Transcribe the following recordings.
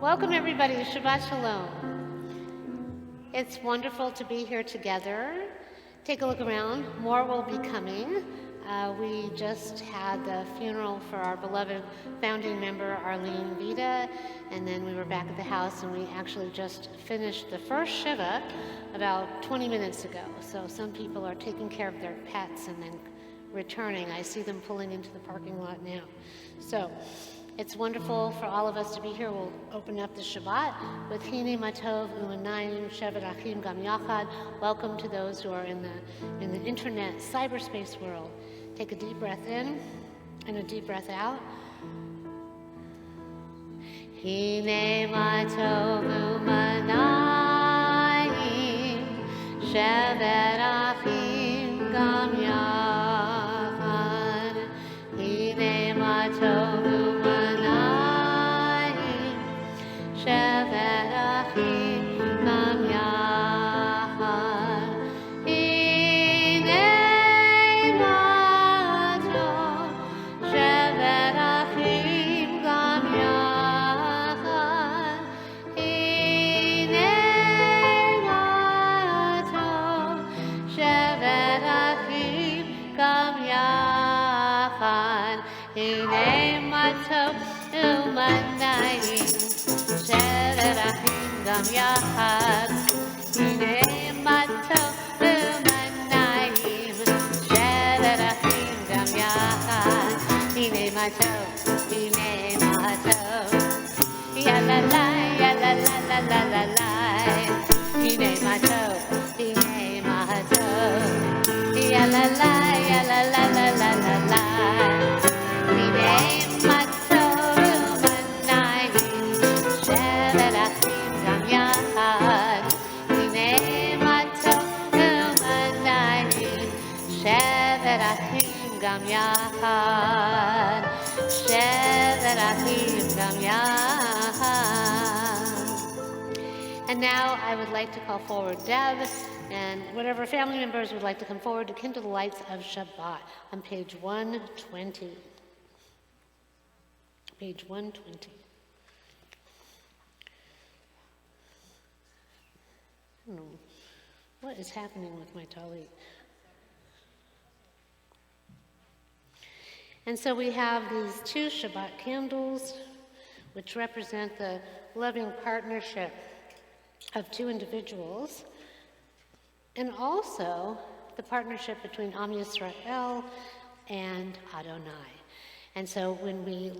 Welcome everybody, Shabbat Shalom. It's wonderful to be here together. Take a look around, more will be coming. We just had the funeral for our beloved founding member, Arlene Vida, and then we were back at the house and we actually just finished the first Shiva about 20 minutes ago. So some people are taking care of their pets and then returning. I see them pulling into the parking lot now. So it's wonderful for all of us to be here. We'll open up the Shabbat with Hine Matov U'Manayim Shevet Achim Gam Yachad. Welcome to those who are in the internet cyberspace world. Take a deep breath in and a deep breath out. Hine Matov U'Manayim Shevet Achim Gam Yachad. Hine Matov Shevet Achim Gam Yachad. Hinei Matov Shevet Achim Gam Yachad. Hinei Matov Shevet Achim Gam Yachad. Hinei Matov U'Manayim Shevet Achim Gam Yachad. Hinei Matov U'Manayim Shevet Achim Gam Yachad. Hinei Matov, Hinei Matov, ya la la, ya la la la la la la. Hinei Matov, Hinei Matov, ya la la, ya la la la la la la. Hinei Matov U'Manayim Shevet Achim Gam Yachad. Hinei Matov U'Manayim Shevet Achim Gam Yachad. Shevet Achim Gam Yachad. And now I would like to call forward Deb and whatever family members would like to come forward to kindle the lights of Shabbat on page 120. Page 120. I don't know what is happening with my talit. And so we have these two Shabbat candles, which represent the loving partnership of two individuals, and also the partnership between Am Yisrael and Adonai. And so when we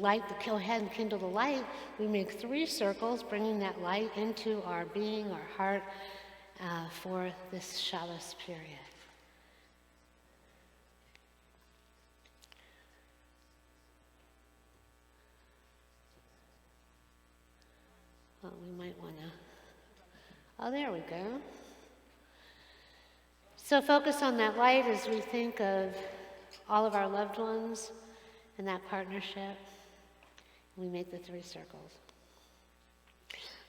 go ahead and kindle the light, we make 3 circles, bringing that light into our being, our heart, for this Shabbos period. Well, we might want to, oh, there we go. So focus on that light as we think of all of our loved ones and that partnership. We make the 3 circles.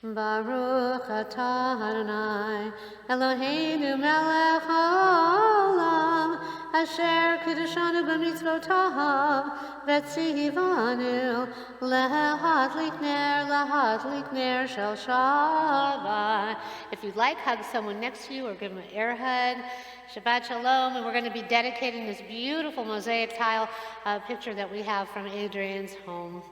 Baruch atah Adonai Eloheinu melech haolam asher kiddushanu b'mitzvotav v'tzivanu lahadlik ner shel Shabbat. If you'd like, hug someone next to you or give them an air hug. Shabbat Shalom, and we're going to be dedicating this beautiful mosaic tile picture that we have from Adrian's home.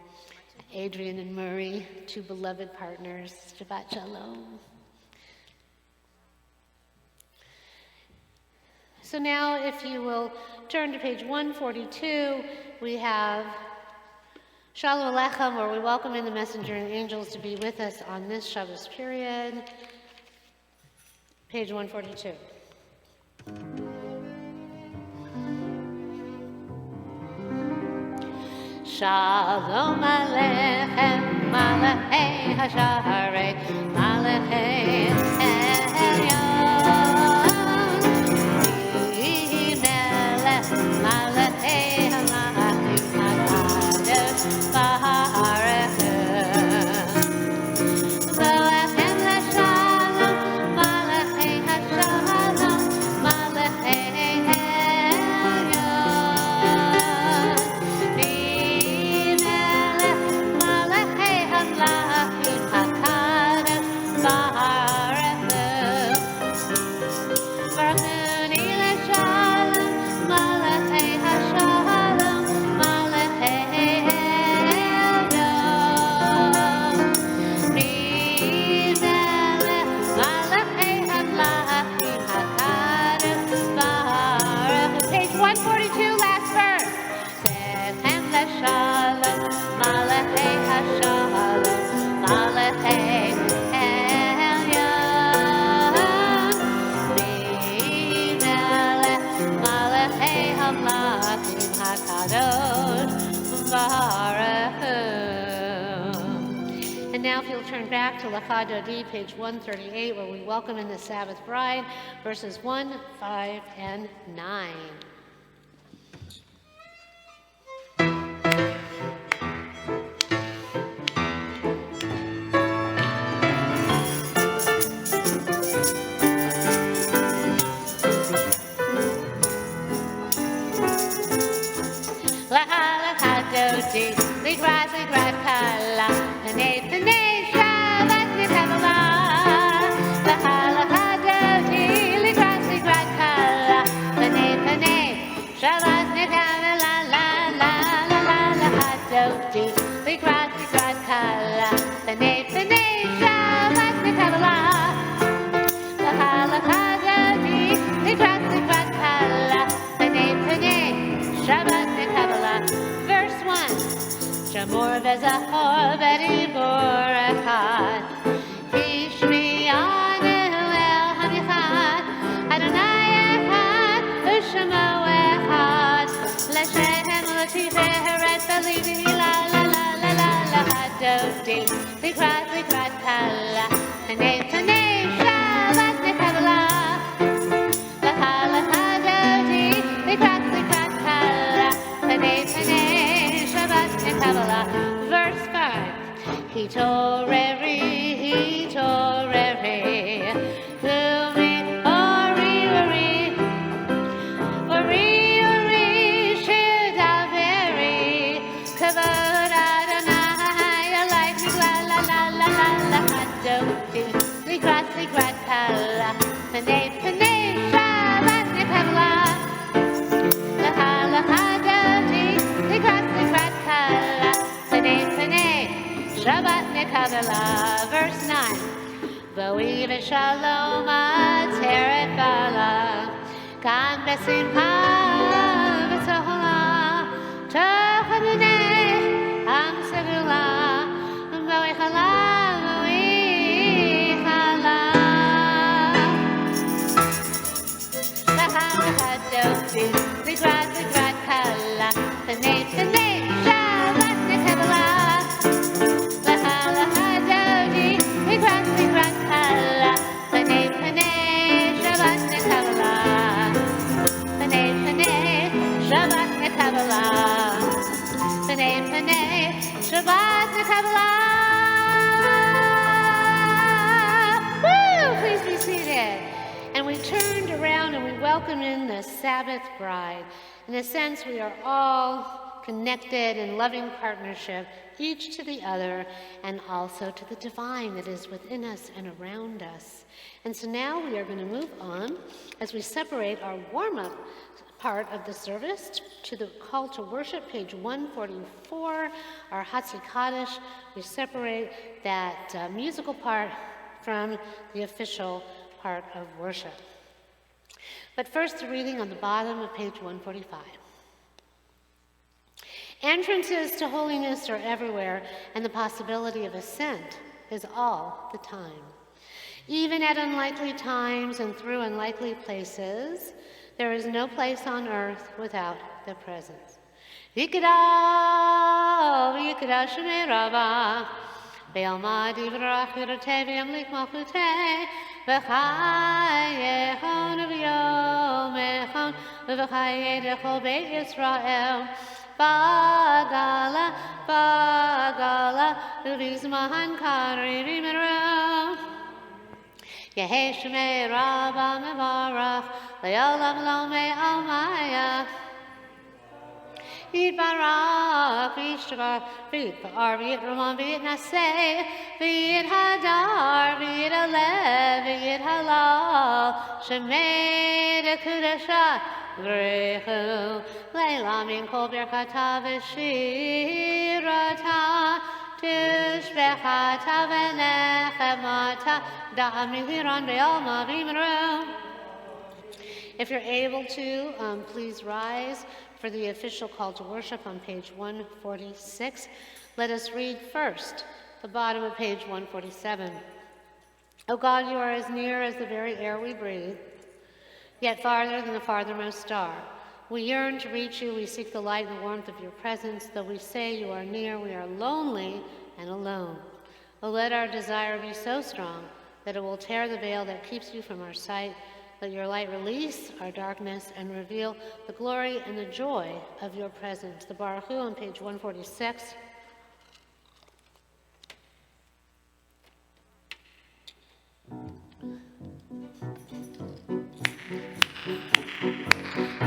Adrian and Murray, 2 beloved partners. Shabbat Shalom. So now, if you will turn to page 142, we have Shalom Aleichem, where we welcome in the messenger and angels to be with us on this Shabbos period. Page 142. Shalom Aleichem, Malachei Hasharei, Malachei Elyon, Melech, Malachei Hamachim, Hakadosh Baruch Hu. Zoechem Hashalom, Malachei Hashalom, Malachei Elyon. Amlakim HaKadosh Baruch Hu. And now if you'll turn back to Lecha Dodi, page 138, where we welcome in the Sabbath bride, verses 1, 5, and 9. Ligrat kala, Emet, Shabbat Lech Lecha, ligrat kala, Emet, Shabbat Lech Lecha, ligrat kala, Emet, Shabbat Lech ligrat kala, Emet, Shabbat Lech. Verse 1. Shamor v'zachor v'dibur echad, Hishmi anu el hamichad, Adonai echad, U'shemo echad, L'Shem l'tiferet v'livi la la la la la la hadodi, Ligrat kala, Emet, Shabbat Lech hadodi, Ligrat kala, Emet, Shabbat Lech. Verse 5. Hitoreri, Uri, Shidaveri, Kavod Adonai, Alike la la la la la la hadodi, Ligrat kala, Emet, Shabbat Lech Shabbat Lech. Verse 9. V'oiv shalom ateret bala, kan besimcha v'tohla, tochadunei am segula, v'oichala. Ligrat kala, Emet, Shabbat Lech ligrat kala, Emet, Shabbat Lech Shabbat Lech Shabbat Lech. Woo! Please be seated. And we turned around and we welcome in the Sabbath bride. In a sense, we are all connected in loving partnership, each to the other, and also to the divine that is within us and around us. And so now we are going to move on as we separate our warm-up part of the service to the call to worship, page 144, our Hatzi Kaddish. We separate that musical part from the official part of worship. But first, the reading on the bottom of page 145. Entrances to holiness are everywhere, and the possibility of ascent is all the time. Even at unlikely times and through unlikely places, there is no place on earth without the presence. V'yikra shemei Rabba, v'yalmad yivrach yirotei v'yamlik malchutei, v'chayechon v'yomechon, v'chayei dechol beit Yisrael, Bagala, v'vizmahan kari v'meru. Yehei shemei Rabba mevarach, le'olam lo me'almaya. Yitbarach, v'yishtabar, v'yitbar, v'yitramon, v'yitnaseh, v'yithadar, v'yitalev, v'yithalal, shemei dekudasha, v'rechu, le'la min kol birkata v'shirata, tishbechata v'nechemata, da'am nihiran ve'alma v'imru. If you're able to, please rise for the official call to worship on page 146. Let us read first the bottom of page 147. O God, you are as near as the very air we breathe, yet farther than the farthermost star. We yearn to reach you. We seek the light and the warmth of your presence. Though we say you are near, we are lonely and alone. Oh, let our desire be so strong that it will tear the veil that keeps you from our sight. Let your light release our darkness and reveal the glory and the joy of your presence. The Baruch Hu on page 146.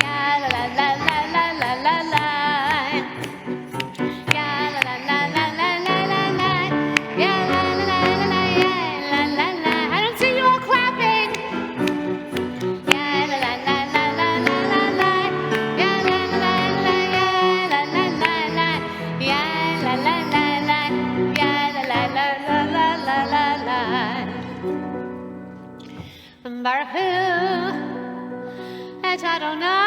La la la la la la la la. La la la la la la la la. La la la la la la la la. I don't see you all clapping. La la la la la la la la la. La la la la la la la la. La la la la la. La la la la la la la la. Baruch Hu et Adonai.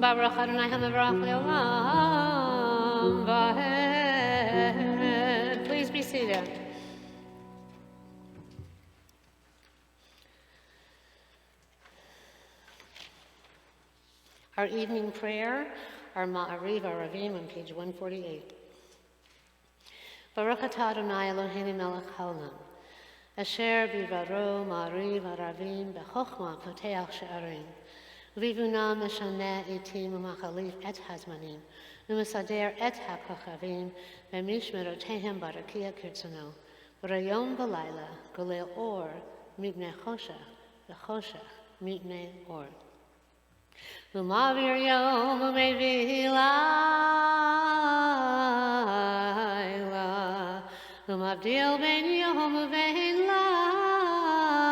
Baruch Adonai HaMevorach Le'olam Va'ed. Please be seated. Our evening prayer, our Ma'ariv Aravim on page 148. Baruch atah Adonai Eloheinu melech haolam, asher bivaro Ma'ariv Aravim b'chochma poteach she'arim. Vivuna meshane itim u'machalif et hazmanim, u'mesader et ha'kochavim, ve'mishmerotehem barakia kirtzono, v'rayom v'layla golel or mipnei choshech, v'choshech mipnei or. U'mavir yom u'mevi layla, u'mavdil ben yom u'vein layla,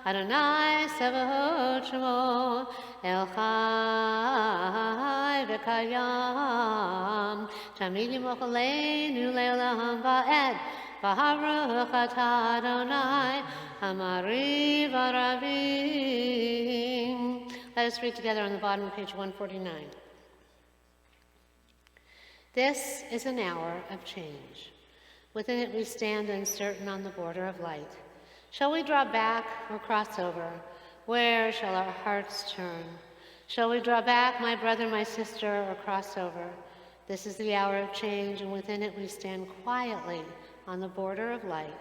Adonai Sevaot Shemo El Chai V'Kayam Tamid Yimoch Aleinu Le'olam Va'ed V'Haruch Atah Adonai Hamariv Aravim. Let us read together on the bottom of page 149. This is an hour of change. Within it we stand uncertain on the border of light. Shall we draw back or cross over? Where shall our hearts turn? Shall we draw back, my brother, my sister, or cross over? This is the hour of change, and within it we stand quietly on the border of light.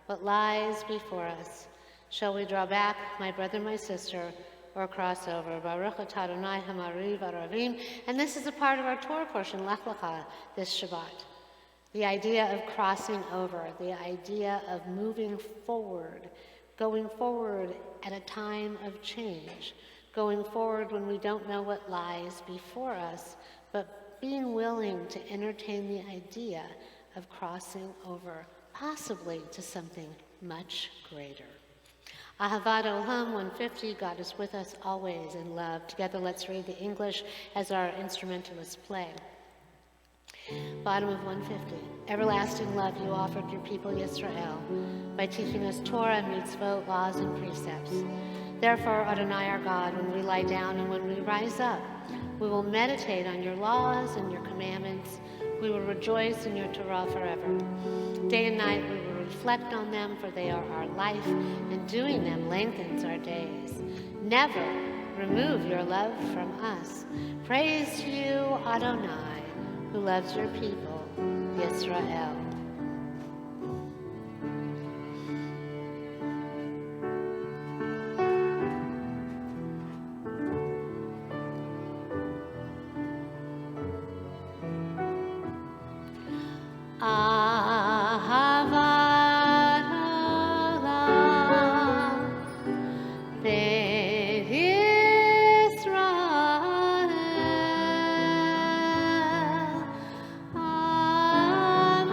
What lies before us? Shall we draw back, my brother, my sister, or cross over? Baruch atah Adonai HaMariv Aravim. And this is a part of our Torah portion, Lech Lecha, this Shabbat. The idea of crossing over, the idea of moving forward, going forward at a time of change, going forward when we don't know what lies before us, but being willing to entertain the idea of crossing over, possibly to something much greater. Ahavat Olam 150, God is with us always in love. Together let's read the English as our instrumentalists play. Bottom of 150. Everlasting love you offered your people Yisrael by teaching us Torah, mitzvot, laws, and precepts. Therefore, Adonai our God, when we lie down and when we rise up, we will meditate on your laws and your commandments. We will rejoice in your Torah forever. Day and night we will reflect on them, for they are our life, and doing them lengthens our days. Never remove your love from us. Praise to you, Adonai, who loves your people, Yisrael. Ahavat Olam Beit Yisrael Am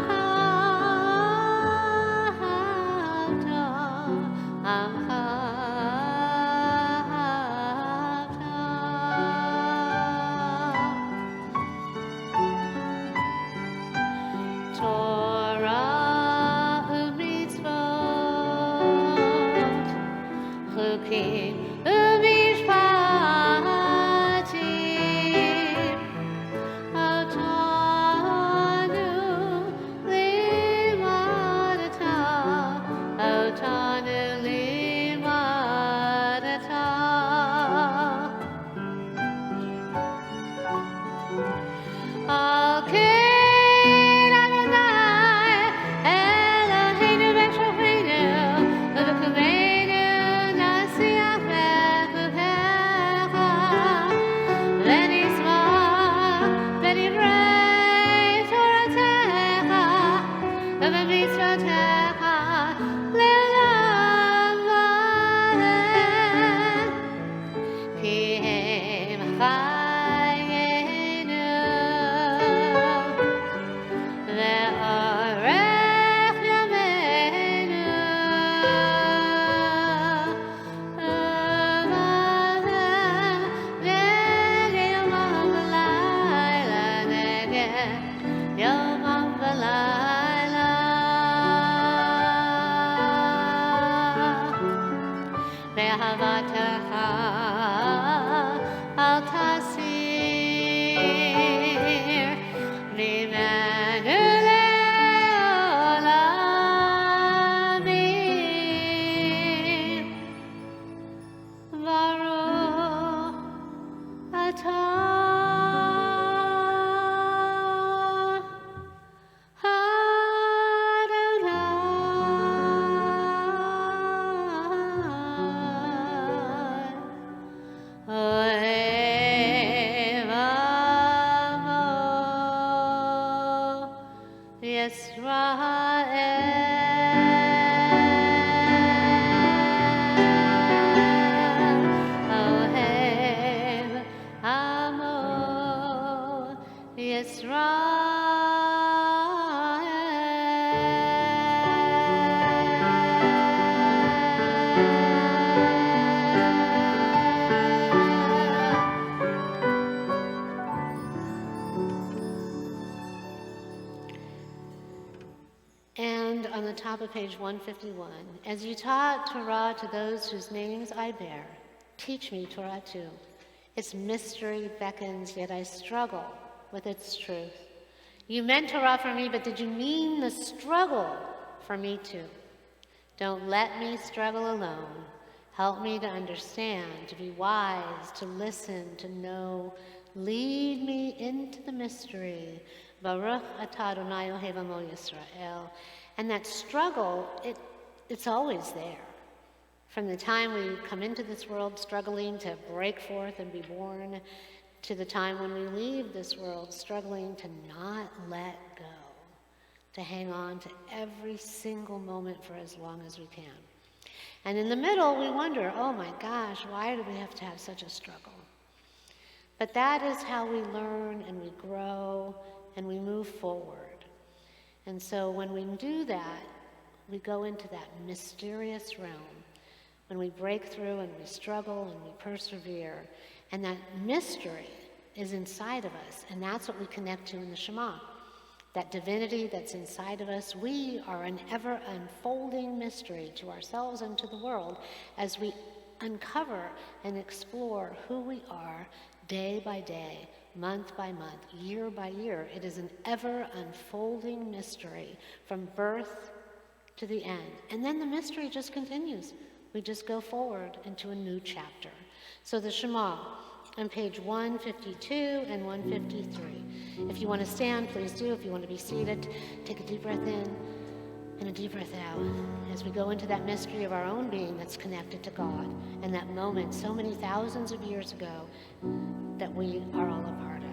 ואהבתך אל תסיר ממנו לעולמים. ברוך אתה And on the top of page 151, as you taught Torah to those whose names I bear, teach me Torah too. Its mystery beckons, yet I struggle with its truth. You meant Torah for me, but did you mean the struggle for me too? Don't let me struggle alone. Help me to understand, to be wise, to listen, to know. Lead me into the mystery. Baruch atah Adonai Eloheinu Amo Yisrael. And that struggle, it's always there. From the time we come into this world struggling to break forth and be born, to the time when we leave this world struggling to not let go, to hang on to every single moment for as long as we can. And in the middle, we wonder, oh my gosh, why do we have to have such a struggle? But that is how we learn and we grow and we move forward. And so when we do that, we go into that mysterious realm, when we break through and we struggle and we persevere, and that mystery is inside of us, and that's what we connect to in the Shema. That divinity that's inside of us, we are an ever-unfolding mystery to ourselves and to the world as we uncover and explore who we are day by day, month by month, year by year. It is an ever-unfolding mystery from birth to the end. And then the mystery just continues. We just go forward into a new chapter. So the Shema on page 152 and 153. If you want to stand, please do. If you want to be seated, take a deep breath in and a deep breath out as we go into that mystery of our own being that's connected to God and that moment so many thousands of years ago that we are all a part of.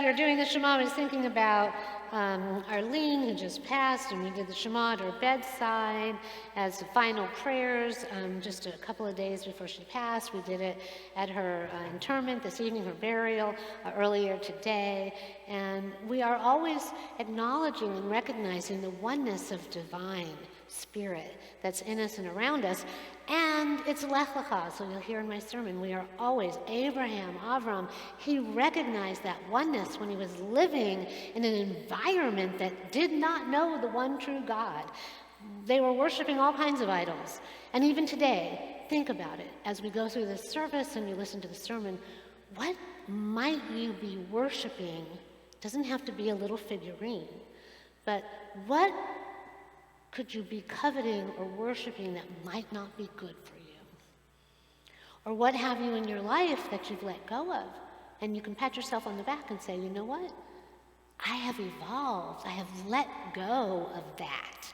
we were doing the Shema, I was thinking about Arlene, who just passed, and we did the Shema at her bedside as the final prayers just a couple of days before she passed. We did it at her interment this evening, her burial earlier today. And we are always acknowledging and recognizing the oneness of divine spirit that's in us and around us. And it's Lech Lecha, so you'll hear in my sermon, we are always, Abraham, Avram, he recognized that oneness when he was living in an environment that did not know the one true God. They were worshiping all kinds of idols. And even today, think about it. As we go through this service and you listen to the sermon, what might you be worshiping? It doesn't have to be a little figurine, but what could you be coveting or worshiping that might not be good for you? Or what have you in your life that you've let go of? And you can pat yourself on the back and say, you know what? I have evolved. I have let go of that.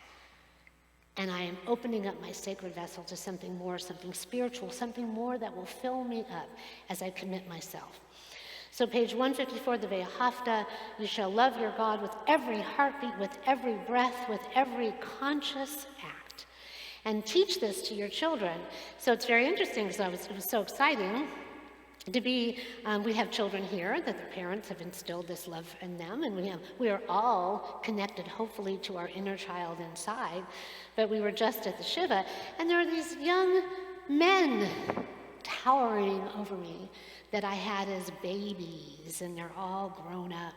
And I am opening up my sacred vessel to something more, something spiritual, something more that will fill me up as I commit myself. So page 154, the Ve'ahavta, you shall love your God with every heartbeat, with every breath, with every conscious act. And teach this to your children. So it's very interesting because it was so exciting to be, we have children here that their parents have instilled this love in them, and we are all connected, hopefully, to our inner child inside. But we were just at the Shiva, and there are these young men towering over me that I had as babies, and they're all grown up.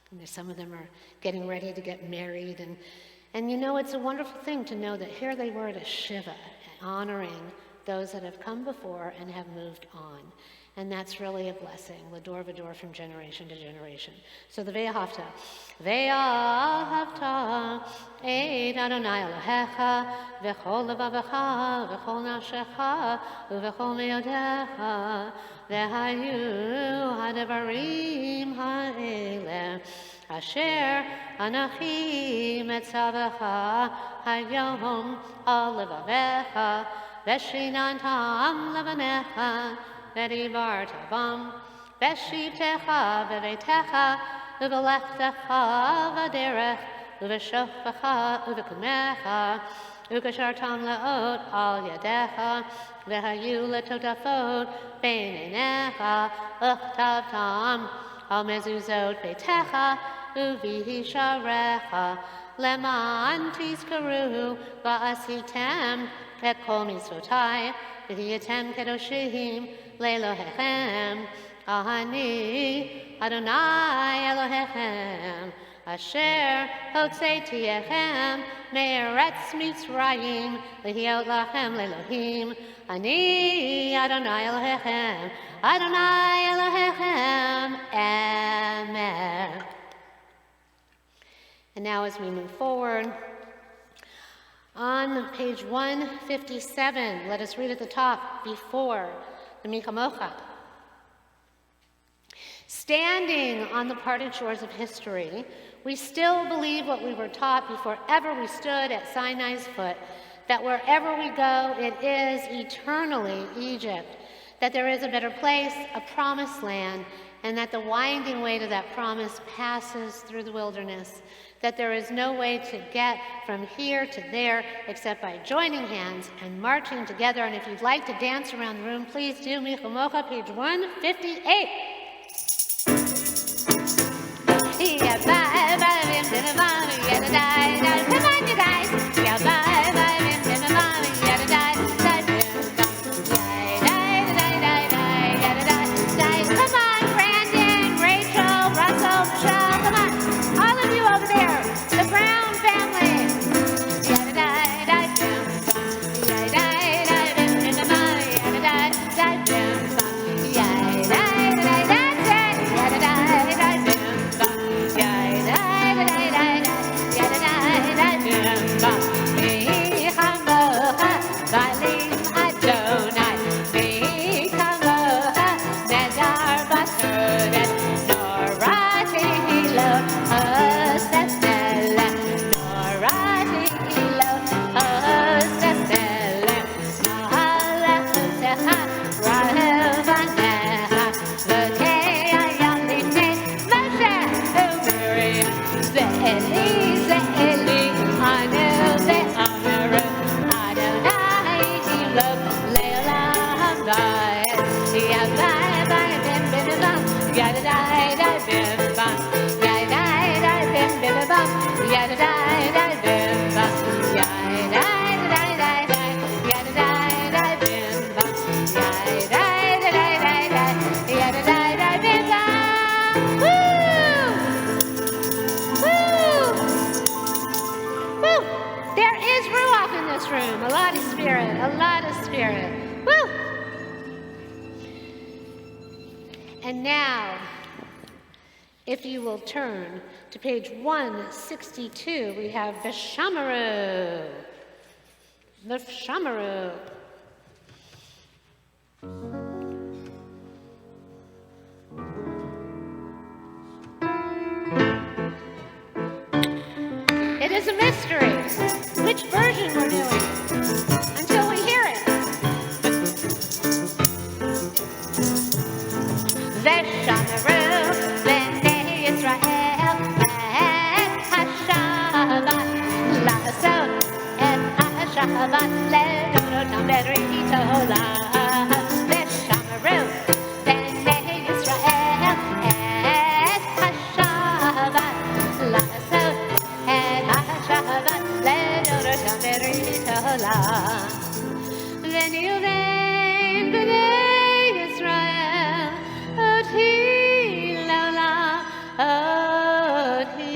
And some of them are getting ready to get married. And you know, it's a wonderful thing to know that here they were at a Shiva, honoring those that have come before and have moved on. And that's really a blessing, L'dor v'dor, from generation to generation. So the Ve'ahavta. Ve'ahavta et Adonai Elohecha v'chol levavecha v'chol nafshecha u'v'chol me'odecha v'hayu ha'devarim ha'eleh asher anachi metzavecha hayom al levavecha v'shinantam levanecha v'divartavam v'shivtecha v'veitecha u'v'lechtecha v'derech u'v'shofecha u'v'kumecha u'kashartam le'ot al yadecha v'hayu letotafot b'neinecha u'chtavtam al mezuzot beitecha u'v'hisharecha leman tizkaru v'asitem et kol mitzvotai v'hiyatem kedoshim le'Elohechem Ani Adonai Elohechem Asher Hotzeti Echem Me'eretz Mitzrayim Lehiot Lachem Le'Elohim Ani Adonai Elohechem Adonai Elohechem Emet. And now as we move forward, on page 157, let us read at the top, before the Mi Chamocha. Standing on the parted shores of history, we still believe what we were taught before ever we stood at Sinai's foot, that wherever we go, it is eternally Egypt, that there is a better place, a promised land, and that the winding way to that promise passes through the wilderness, that there is no way to get from here to there except by joining hands and marching together. And if you'd like to dance around the room, please do. Mi Chamocha, page 158. Come on, you guys. Come on, Brandon, Rachel, Russell, Michelle. Come on, all of you over there. The Brown family. That's it. lot of spirit. Woo! And now, if you will turn to page 162, we have V'shamaru. V'shamaru. It is a mystery which version we're doing until we hear it. V'shamaru b'nei Yisrael et ha-Shabbat la'asot et ha-Shabbat le'otam b'rit olam. V'shamaru b'nei Yisrael et ha-Shabbat la'asot et ha-Shabbat le'otam b'rit olam. V'nilvei b'nei Yisrael oti le'olam, oti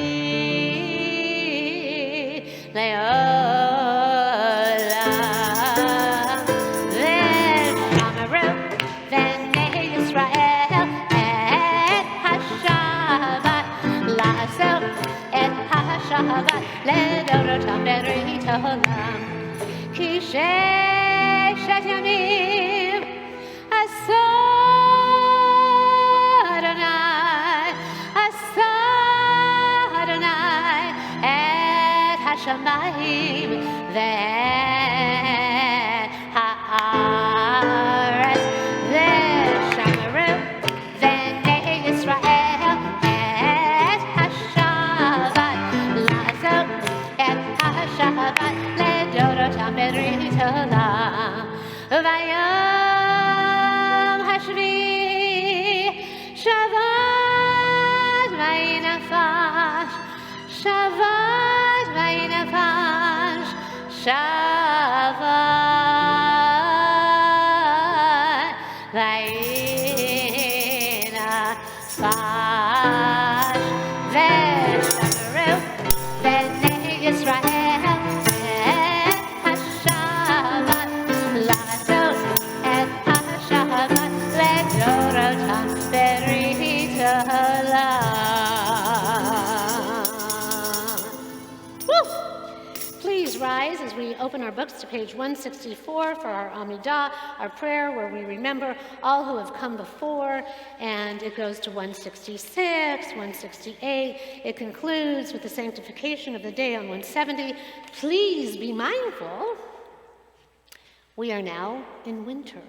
le'olam. V'shamaru b'nei Yisrael et ha-Shabbat la'asot et ha-Shabbat le'otam b'rit olam. Ki sheshet yamim Adonai et hashamayim ve'et ha'aretz. V'shamaru b'nei Yisrael et ha-Shabbat la'asot et ha-Shabbat le'otam b'rit olam. V'yom hashvi Shabbat v'yinafash, Shabbat v'yinafash, Shabbat v'yinafash. V'shamaru b'nei Yisrael et ha-Shabbat la'asot et ha-Shabbat le'otam b'rit olam. Woo! Please rise as we open our books to page 164 for our Amidah, our prayer where we remember all who have come before, and it goes to 166, 168. It concludes with the sanctification of the day on 170. Please be mindful. We are now in winter.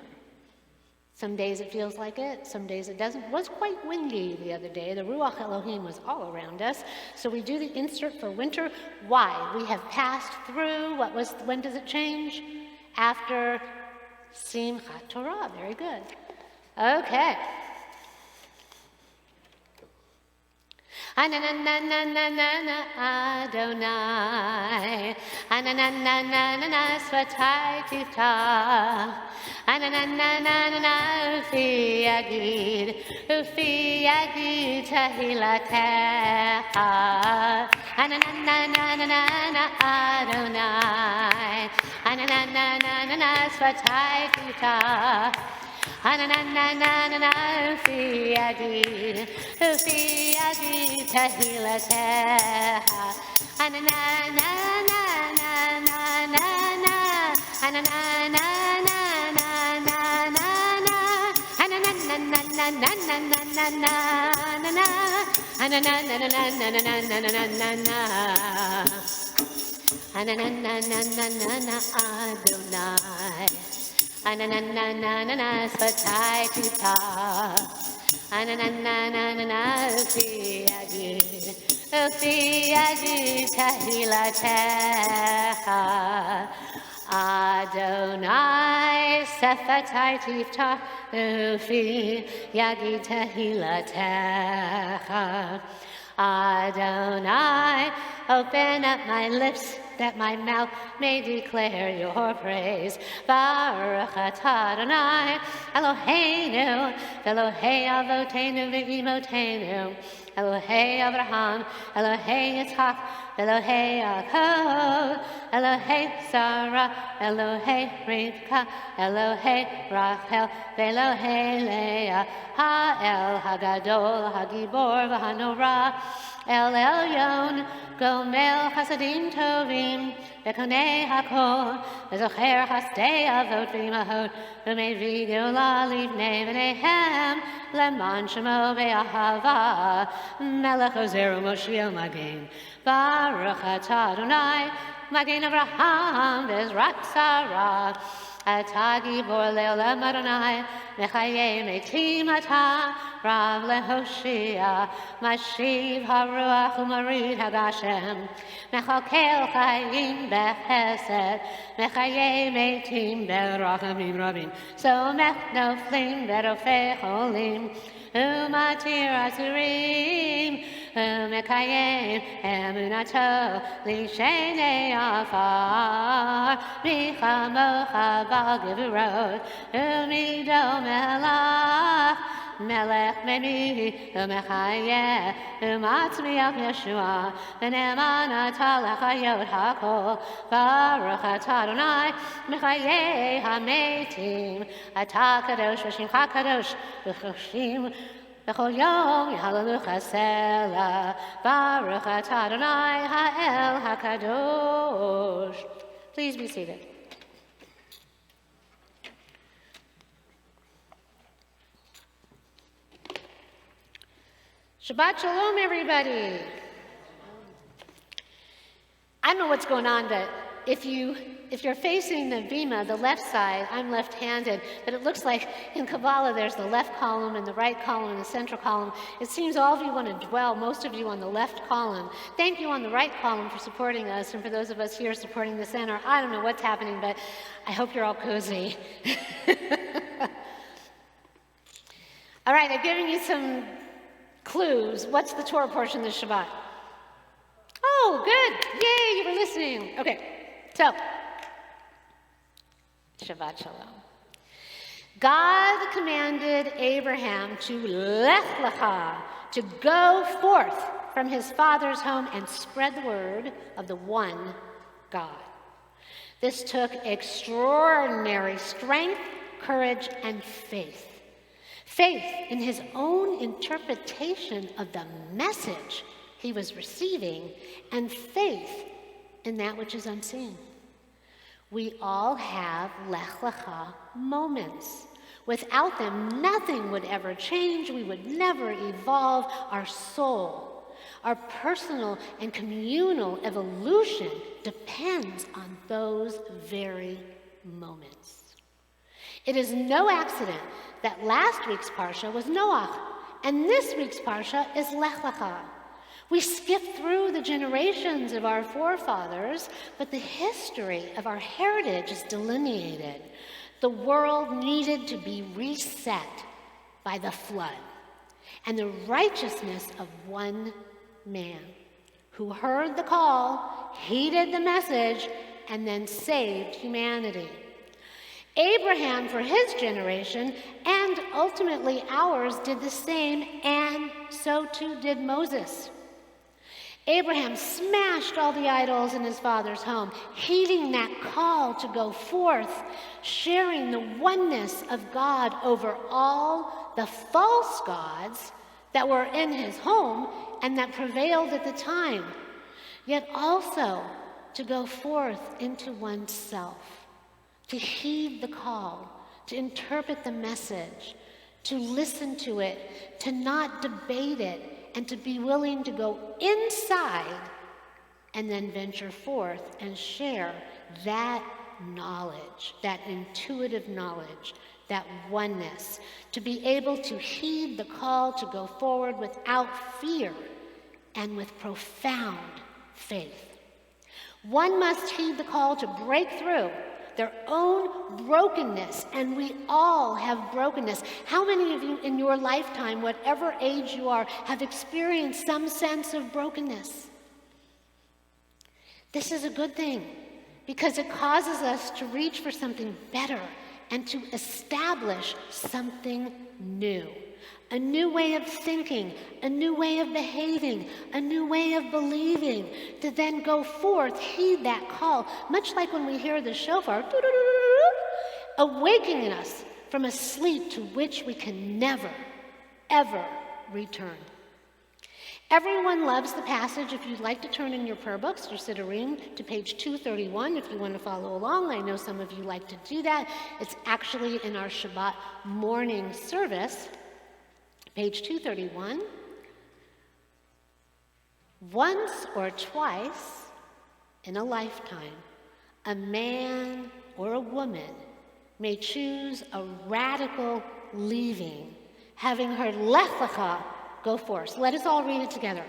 Some days it feels like it, some days it doesn't. It was quite windy the other day. The Ruach Elohim was all around us. So we do the insert for winter. Why? We have passed through, when does it change? After Simchat Torah. Very good. Okay. Anananananana Adonai, Ananananana Svatai Tiftach, Ananananana Ufi Yagid Tahilatecha, Ananananana Adonai, Ananananana Svatai Tiftach, Ananananana Ufi Yagid Tahilatecha, Ananananana, Adonai, Ananananana Svatai Tiftach, Ananananana Ufi Yagid Tahilatecha, Adonai Svatai Tiftach, Ufi Yagid Tahilatecha. Adonai, open up my lips that my mouth may declare your praise. Baruch atah Adonai, Eloheinu, Elohei Avotenu ve'imotenu, Elohei Abraham, Elohei Yitzchak, Elohei Yaakov, Elohei Sarah, Elohei Rivka, Elohei Rachel, Elohei Leah, Ha'el Hagadol, Hagibor, V'Hanorah, El Elyon, Gomel Chasadim Tovim, Bekonei Hakol, Bezocher Chastei Avot V'Imahot, V'Mevi Geulah Livnei V'Nehem, Leman Shemo Ve'ahava, Melech Ozer Moshiel Magin, Baruch Atah Adonai, Magin Avraham, Bezrat Sarah, Atah Gibor Le'olam Adonai, Mechayei Metim Atah, Rav Lehoshia, Mashiv HaRuach U'Marid HaGashem, Mechalkel Chayim Bechesed, Mechayei Metim Berachamim Rabim, Somech Noflim Berofei Cholim, Umatir Asurim, Umekayem Emunato Lishenei Afar, Michamocha Bal Gevurot, Umido Melach, Melech Meni, Umechayeh, Umatzmiach Yeshua, V'ne'eman Atah Lechayot HaKol, Baruch Atah Adonai, Mechayeh HaMetim, Atah Kadosh V'Shimcha Kadosh, V'choshim, V'chol Yom Yahalelucha Selah, Baruch Atah Adonai Ha'el HaKadosh. Please be seated. Shabbat Shalom, everybody. I don't know what's going on, but if you're facing the bima, the left side, I'm left-handed, but it looks like in Kabbalah there's the left column and the right column and the central column. It seems all of you want to dwell, most of you, on the left column. Thank you on the right column for supporting us, and for those of us here supporting the center. I don't know what's happening, but I hope you're all cozy. All right, I've given you some clues. What's the Torah portion this Shabbat? Oh, good. Yay, you were listening. Okay, so, Shabbat Shalom. God commanded Abraham to Lech Lecha, to go forth from his father's home and spread the word of the one God. This took extraordinary strength, courage, and faith. Faith in his own interpretation of the message he was receiving, and faith in that which is unseen. We all have Lech Lecha moments. Without them, nothing would ever change. We would never evolve. Our soul, our personal and communal evolution depends on those very moments. It is no accident that last week's Parsha was Noach, and this week's Parsha is Lech Lecha. We skip through the generations of our forefathers, but the history of our heritage is delineated. The world needed to be reset by the flood, and the righteousness of one man who heard the call, heeded the message, and then saved humanity. Abraham, for his generation, and ultimately ours, did the same, and so too did Moses. Abraham smashed all the idols in his father's home, heeding that call to go forth, sharing the oneness of God over all the false gods that were in his home and that prevailed at the time, yet also to go forth into oneself, to heed the call, to interpret the message, to listen to it, to not debate it, and to be willing to go inside and then venture forth and share that knowledge, that intuitive knowledge, that oneness, to be able to heed the call to go forward without fear and with profound faith. One must heed the call to break through their own brokenness, and we all have brokenness. How many of you in your lifetime, whatever age you are, have experienced some sense of brokenness? This is a good thing because it causes us to reach for something better and to establish something new. A new way of thinking, a new way of behaving, a new way of believing, to then go forth, heed that call, much like when we hear the shofar, awakening us from a sleep to which we can never, ever return. Everyone loves the passage. If you'd like to turn in your prayer books, your siddurim, to page 231 if you want to follow along. I know some of you like to do that. It's actually in our Shabbat morning service. Page 231, once or twice in a lifetime, a man or a woman may choose a radical leaving, having heard Lech Lecha, go forth. So let us all read it together.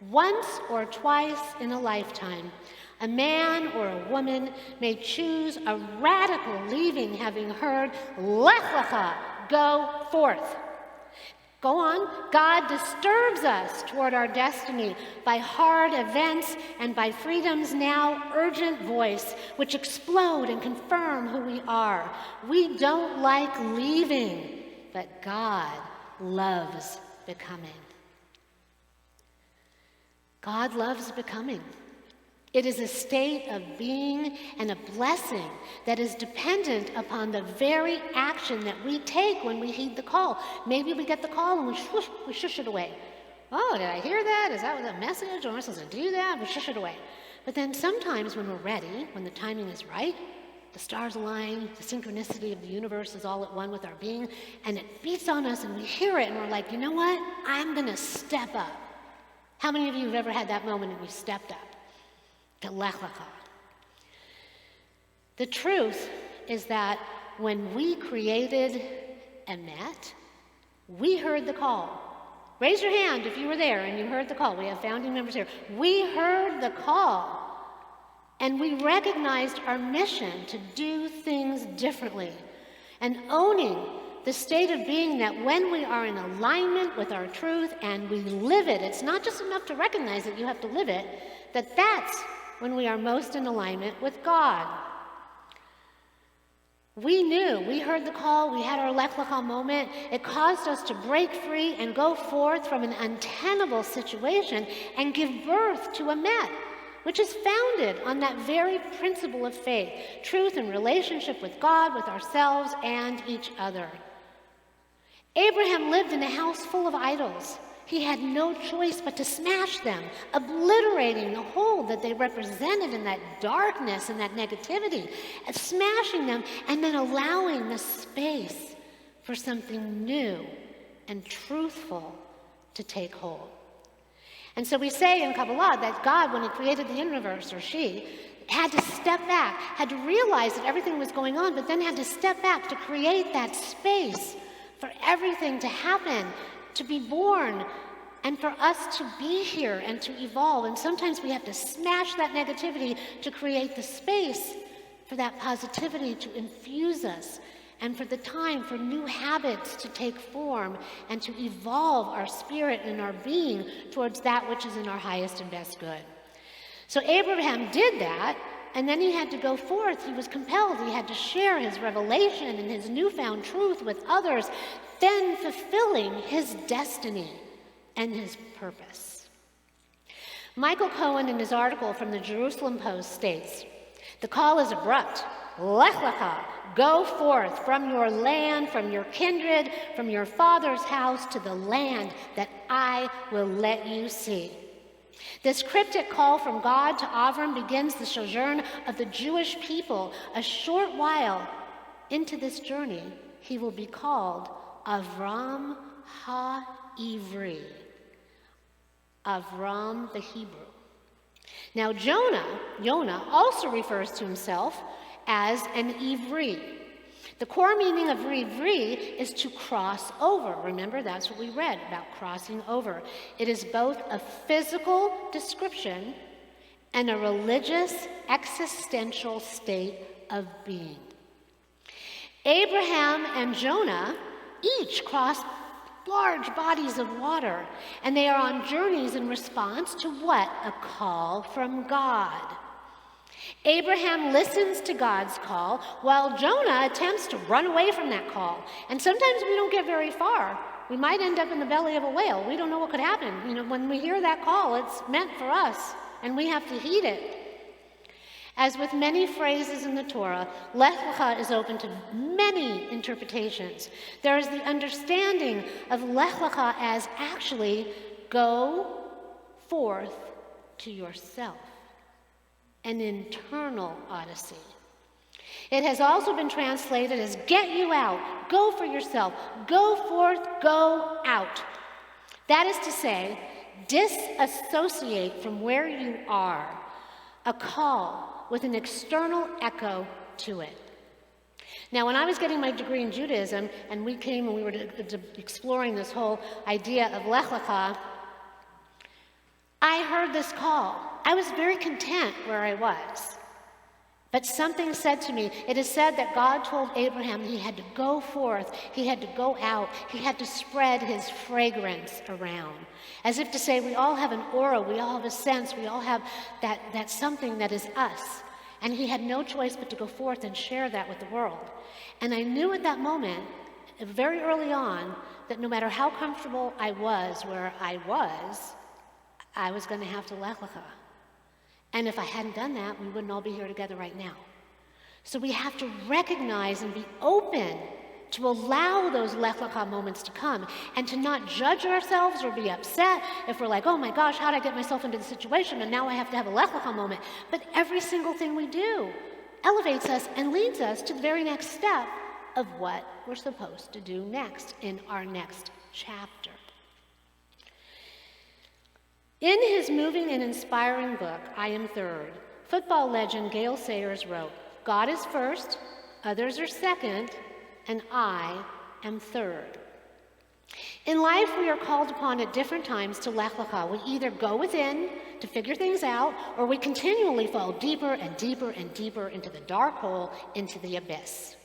Once or twice in a lifetime, a man or a woman may choose a radical leaving, having heard Lech Lecha, go forth. Go on. God disturbs us toward our destiny by hard events and by freedom's now urgent voice, which explode and confirm who we are. We don't like leaving, but God loves becoming. God loves becoming. It is a state of being and a blessing that is dependent upon the very action that we take when we heed the call. Maybe we get the call and we shush it away. Oh, did I hear that? Is that the message? Or am I supposed to do that? We shush it away. But then sometimes when we're ready, when the timing is right, the stars align, the synchronicity of the universe is all at one with our being, and it beats on us and we hear it and we're like, you know what? I'm going to step up. How many of you have ever had that moment and you stepped up to Lech Lecha? The truth is that when we created Emet, we heard the call. Raise your hand if you were there and you heard the call. We have founding members here. We heard the call, and we recognized our mission to do things differently, and owning the state of being that when we are in alignment with our truth and we live it, it's not just enough to recognize it, you have to live it, that's when we are most in alignment with God. We knew, we heard the call, we had our Lech Lecha moment. It caused us to break free and go forth from an untenable situation and give birth to Emet, which is founded on that very principle of faith, truth and relationship with God, with ourselves, and each other. Abraham lived in a house full of idols. He had no choice but to smash them, obliterating the whole that they represented in that darkness and that negativity, and smashing them and then allowing the space for something new and truthful to take hold. And so we say in Kabbalah that God, when he created the universe, or she, had to step back, had to realize that everything was going on, but then had to step back to create that space for everything to happen, to be born, and for us to be here and to evolve. And sometimes we have to smash that negativity to create the space for that positivity to infuse us, and for the time for new habits to take form and to evolve our spirit and our being towards that which is in our highest and best good. So Abraham did that, and then he had to go forth. He was compelled. He had to share his revelation and his newfound truth with others, then fulfilling his destiny and his purpose. Michael Cohen, in his article from the Jerusalem Post, states, "The call is abrupt. Lech Lecha, go forth from your land, from your kindred, from your father's house to the land that I will let you see." This cryptic call from God to Avram begins the sojourn of the Jewish people. A short while into this journey, he will be called Avram ha-Ivri, Avram the Hebrew. Now Jonah also refers to himself as an Ivri. The core meaning of Ivri is to cross over. Remember, that's what we read about crossing over. It is both a physical description and a religious existential state of being. Abraham and Jonah each crossed large bodies of water, and they are on journeys in response to what? A call from God. Abraham listens to God's call while Jonah attempts to run away from that call. And sometimes we don't get very far. We might end up in the belly of a whale. We don't know what could happen. When we hear that call, it's meant for us, and we have to heed it. As with many phrases in the Torah, Lech Lecha is open to many interpretations. There is the understanding of Lech Lecha as actually go forth to yourself, an internal odyssey. It has also been translated as get you out, go for yourself, go forth, go out. That is to say, disassociate from where you are, a call with an external echo to it. Now, when I was getting my degree in Judaism, and we were exploring this whole idea of Lech Lecha, I heard this call. I was very content where I was. But something said to me, it is said that God told Abraham he had to go forth, he had to go out, he had to spread his fragrance around. As if to say, we all have an aura, we all have a sense, we all have that something that is us. And he had no choice but to go forth and share that with the world. And I knew at that moment, very early on, that no matter how comfortable I was where I was going to have to Lech Lecha. And if I hadn't done that, we wouldn't all be here together right now. So we have to recognize and be open to allow those Lech Lecha moments to come and to not judge ourselves or be upset if we're like, oh my gosh, how did I get myself into the situation and now I have to have a Lech Lecha moment. But every single thing we do elevates us and leads us to the very next step of what we're supposed to do next in our next chapter. In his moving and inspiring book, I Am Third, football legend Gale Sayers wrote, God is first, others are second, and I am third. In life, we are called upon at different times to Lech Lecha. We either go within to figure things out, or we continually fall deeper and deeper and deeper into the dark hole, into the abyss.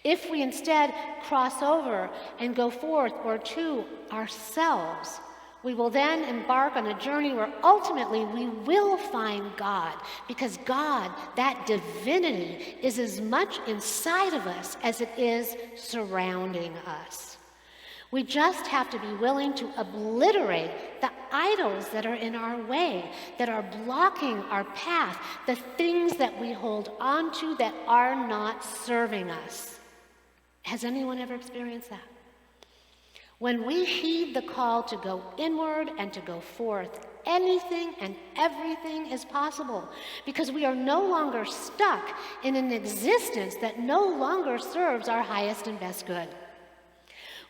If we instead cross over and go forth or to ourselves, we will then embark on a journey where ultimately we will find God, because God, that divinity, is as much inside of us as it is surrounding us. We just have to be willing to obliterate the idols that are in our way, that are blocking our path, the things that we hold on to that are not serving us. Has anyone ever experienced that? When we heed the call to go inward and to go forth, anything and everything is possible, because we are no longer stuck in an existence that no longer serves our highest and best good.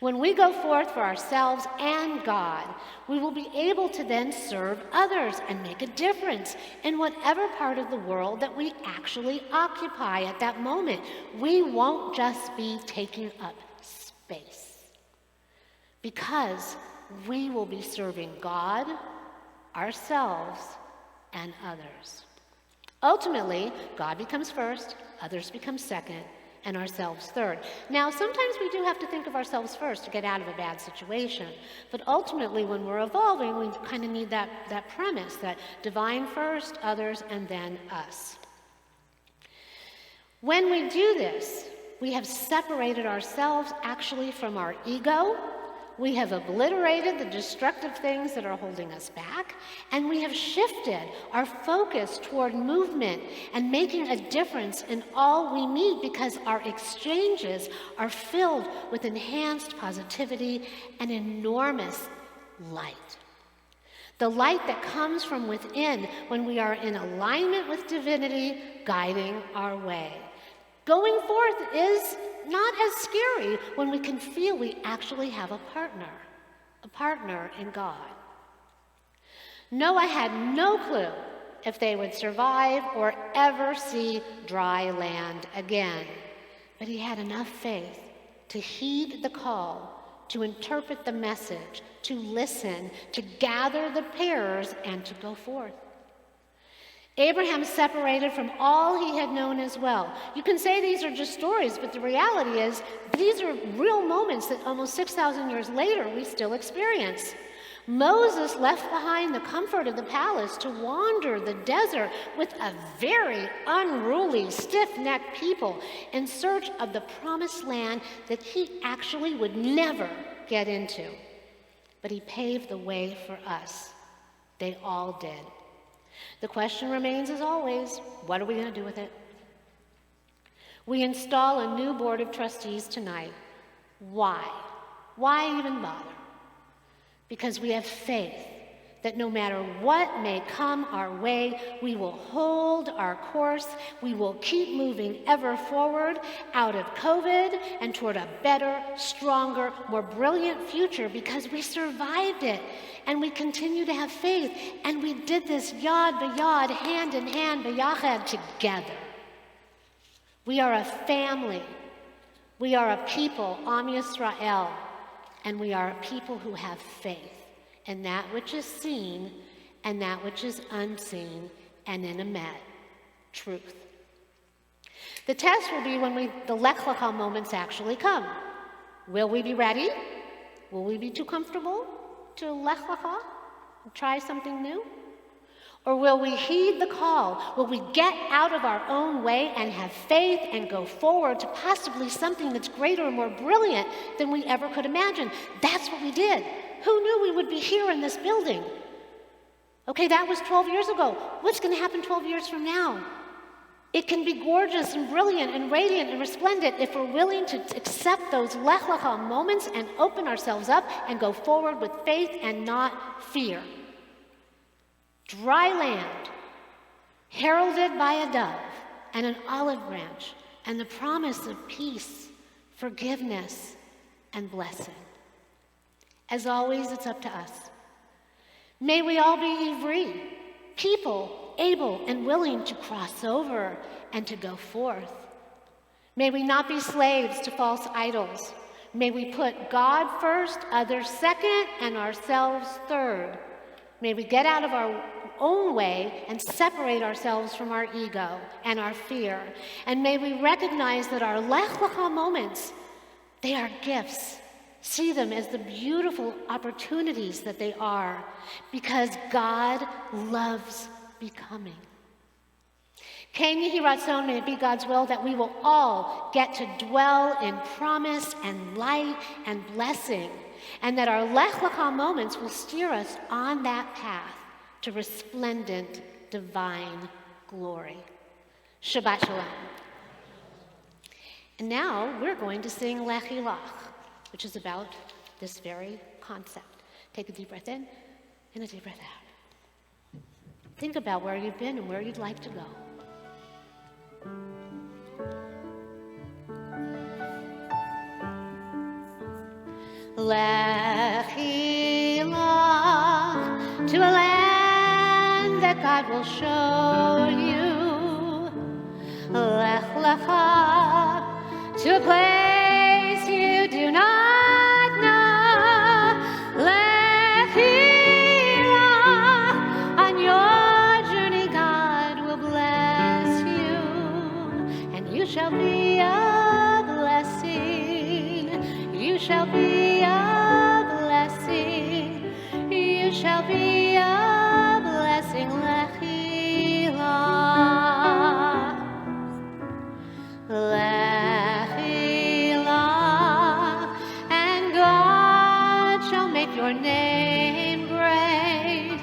When we go forth for ourselves and God, we will be able to then serve others and make a difference in whatever part of the world that we actually occupy at that moment. We won't just be taking up space, because we will be serving God, ourselves, and others. Ultimately, God becomes first, others become second, and ourselves third. Now, sometimes we do have to think of ourselves first to get out of a bad situation, but ultimately, when we're evolving, we kind of need that premise, that divine first, others, and then us. When we do this, we have separated ourselves actually from our ego. We have obliterated the destructive things that are holding us back, and we have shifted our focus toward movement and making a difference in all we meet, because our exchanges are filled with enhanced positivity and enormous light. The light that comes from within when we are in alignment with divinity guiding our way. Going forth is not as scary when we can feel we actually have a partner in God. Noah had no clue if they would survive or ever see dry land again, but he had enough faith to heed the call, to interpret the message, to listen, to gather the pairs, and to go forth. Abraham separated from all he had known as well. You can say these are just stories, but the reality is these are real moments that almost 6,000 years later we still experience. Moses left behind the comfort of the palace to wander the desert with a very unruly, stiff-necked people in search of the promised land that he actually would never get into. But he paved the way for us. They all did. The question remains, as always, what are we going to do with it? We install a new board of trustees tonight. Why? Why even bother? Because we have faith that no matter what may come our way, we will hold our course, we will keep moving ever forward out of COVID and toward a better, stronger, more brilliant future because we survived it and we continue to have faith and we did this yad b'yad, hand in hand, b'yachad, together. We are a family. We are a people, Am Yisrael. And we are a people who have faith in that which is seen and that which is unseen, and in Emet, truth. The test will be when the Lech Lecha moments actually come. Will we be ready? Will we be too comfortable to Lech Lecha and try something new? Or will we heed the call? Will we get out of our own way and have faith and go forward to possibly something that's greater and more brilliant than we ever could imagine? That's what we did. Who knew we would be here in this building? Okay, that was 12 years ago. What's going to happen 12 years from now? It can be gorgeous and brilliant and radiant and resplendent if we're willing to accept those Lech Lecha moments and open ourselves up and go forward with faith and not fear. Dry land, heralded by a dove and an olive branch, and the promise of peace, forgiveness, and blessing. As always, it's up to us. May we all be ivri, people able and willing to cross over and to go forth. May we not be slaves to false idols. May we put God first, others second, and ourselves third. May we get out of our own way and separate ourselves from our ego and our fear. And may we recognize that our Lech Lecha moments, they are gifts. See them as the beautiful opportunities that they are, because God loves becoming. Ken Yehi Ratzon, may it be God's will that we will all get to dwell in promise and light and blessing, and that our Lech Lecha moments will steer us on that path to resplendent divine glory. Shabbat Shalom. And now we're going to sing Lech Lecha, which is about this very concept. Take a deep breath in and a deep breath out. Think about where you've been and where you'd like to go. Lech Lecha, to a land that God will show you. Lech Lecha, to a place you do not know. Lech Lecha, on your journey God will bless you, and you shall be a blessing. You shall be a blessing. You shall be a blessing. Lech Lecha. Lech Lecha, and God shall make your name great.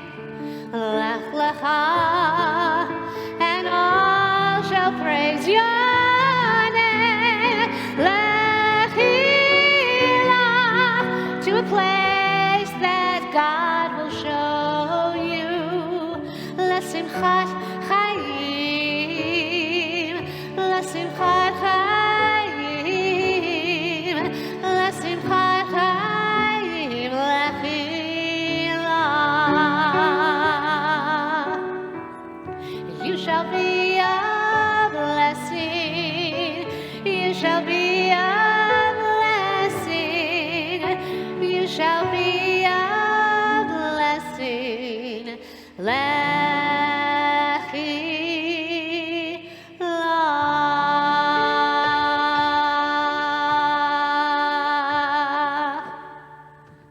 Lech Lecha, and all shall praise your name. Lech Lecha, to a place that God will show you. L'simchat chayim, l'simchat chayim, l'simchat chayim, Lech Lecha. You shall be a blessing. You shall be a blessing. You shall be a blessing. Lech Lecha.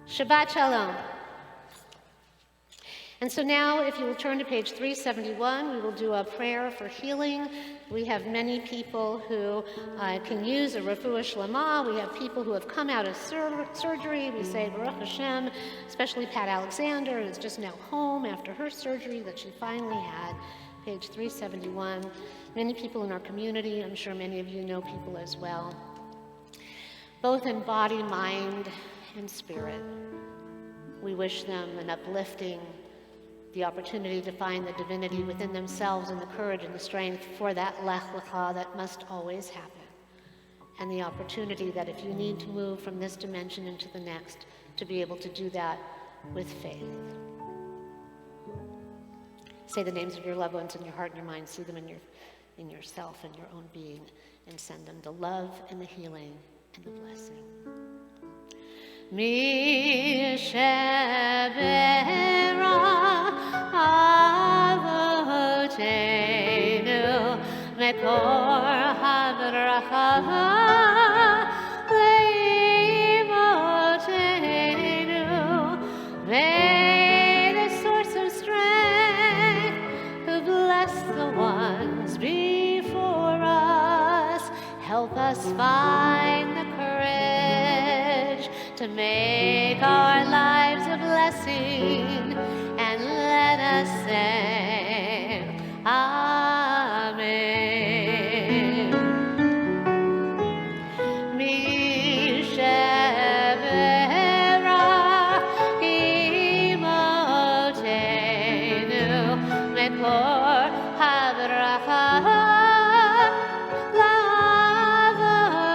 Shabbat Shalom. And so now, if you will turn to page 371, we will do a prayer for healing. We have many people who can use a refuah shlema. We have people who have come out of surgery. We say Baruch Hashem, especially Pat Alexander, who's just now home after her surgery that she finally had. Page 371. Many people in our community, I'm sure many of you know people as well, both in body, mind, and spirit. We wish them an uplifting, the opportunity to find the divinity within themselves and the courage and the strength for that Lech Lecha that must always happen. And the opportunity that if you need to move from this dimension into the next, to be able to do that with faith. Say the names of your loved ones in your heart and your mind. See them in yourself and your own being, and send them the love and the healing and the blessing. Mi shebera avotenu mekor habracha leimotenu. May the source of strength who bless the ones before us help us find the courage to make our lives a blessing, and let us say Amen. Mi shebera imotenu mekor habracha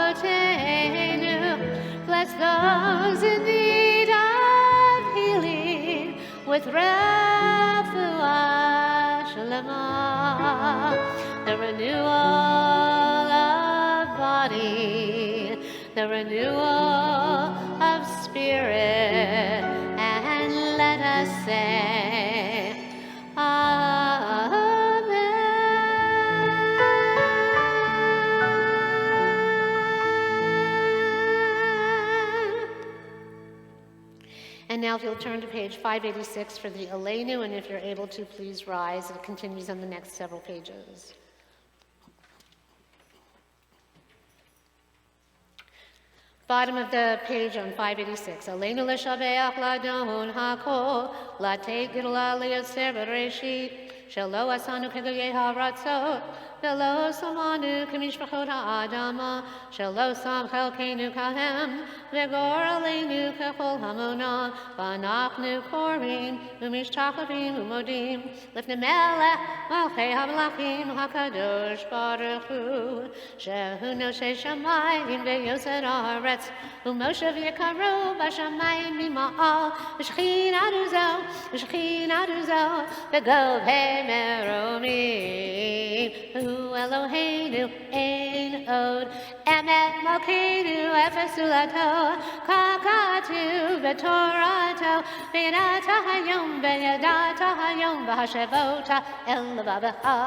lavotenu. Bless those in need of healing with refuah shlema, the renewal of body, the renewal of spirit, and let us say Amen. And now if you'll turn to page 586 for the Aleinu, and if you're able to, please rise. It continues on the next several pages. Bottom of the page on 586. Aleinu l'shabeach ladon hakol, lategir la liyoser bereshit, shelo asanu kegayeh haratzot, velo samanu kemishpachot ha'adama, shelo sam chelkeinu kahem, vegor aleinu kechol hamonah, v'anachnu korim, umishtachavim umodim, lifnei melech malchei hamlachim hakadosh baruch hu, shehu noshe shamayim ve'yoser haaretz, umoshev yekaru b'shamayim mima'al, v'shechinatu zo, v'gov meromim, hu Eloheinu ein od, Emet Malkeinu efesulato, kakatu v'torato, v'yadata hayom v'hashevota el vabecha,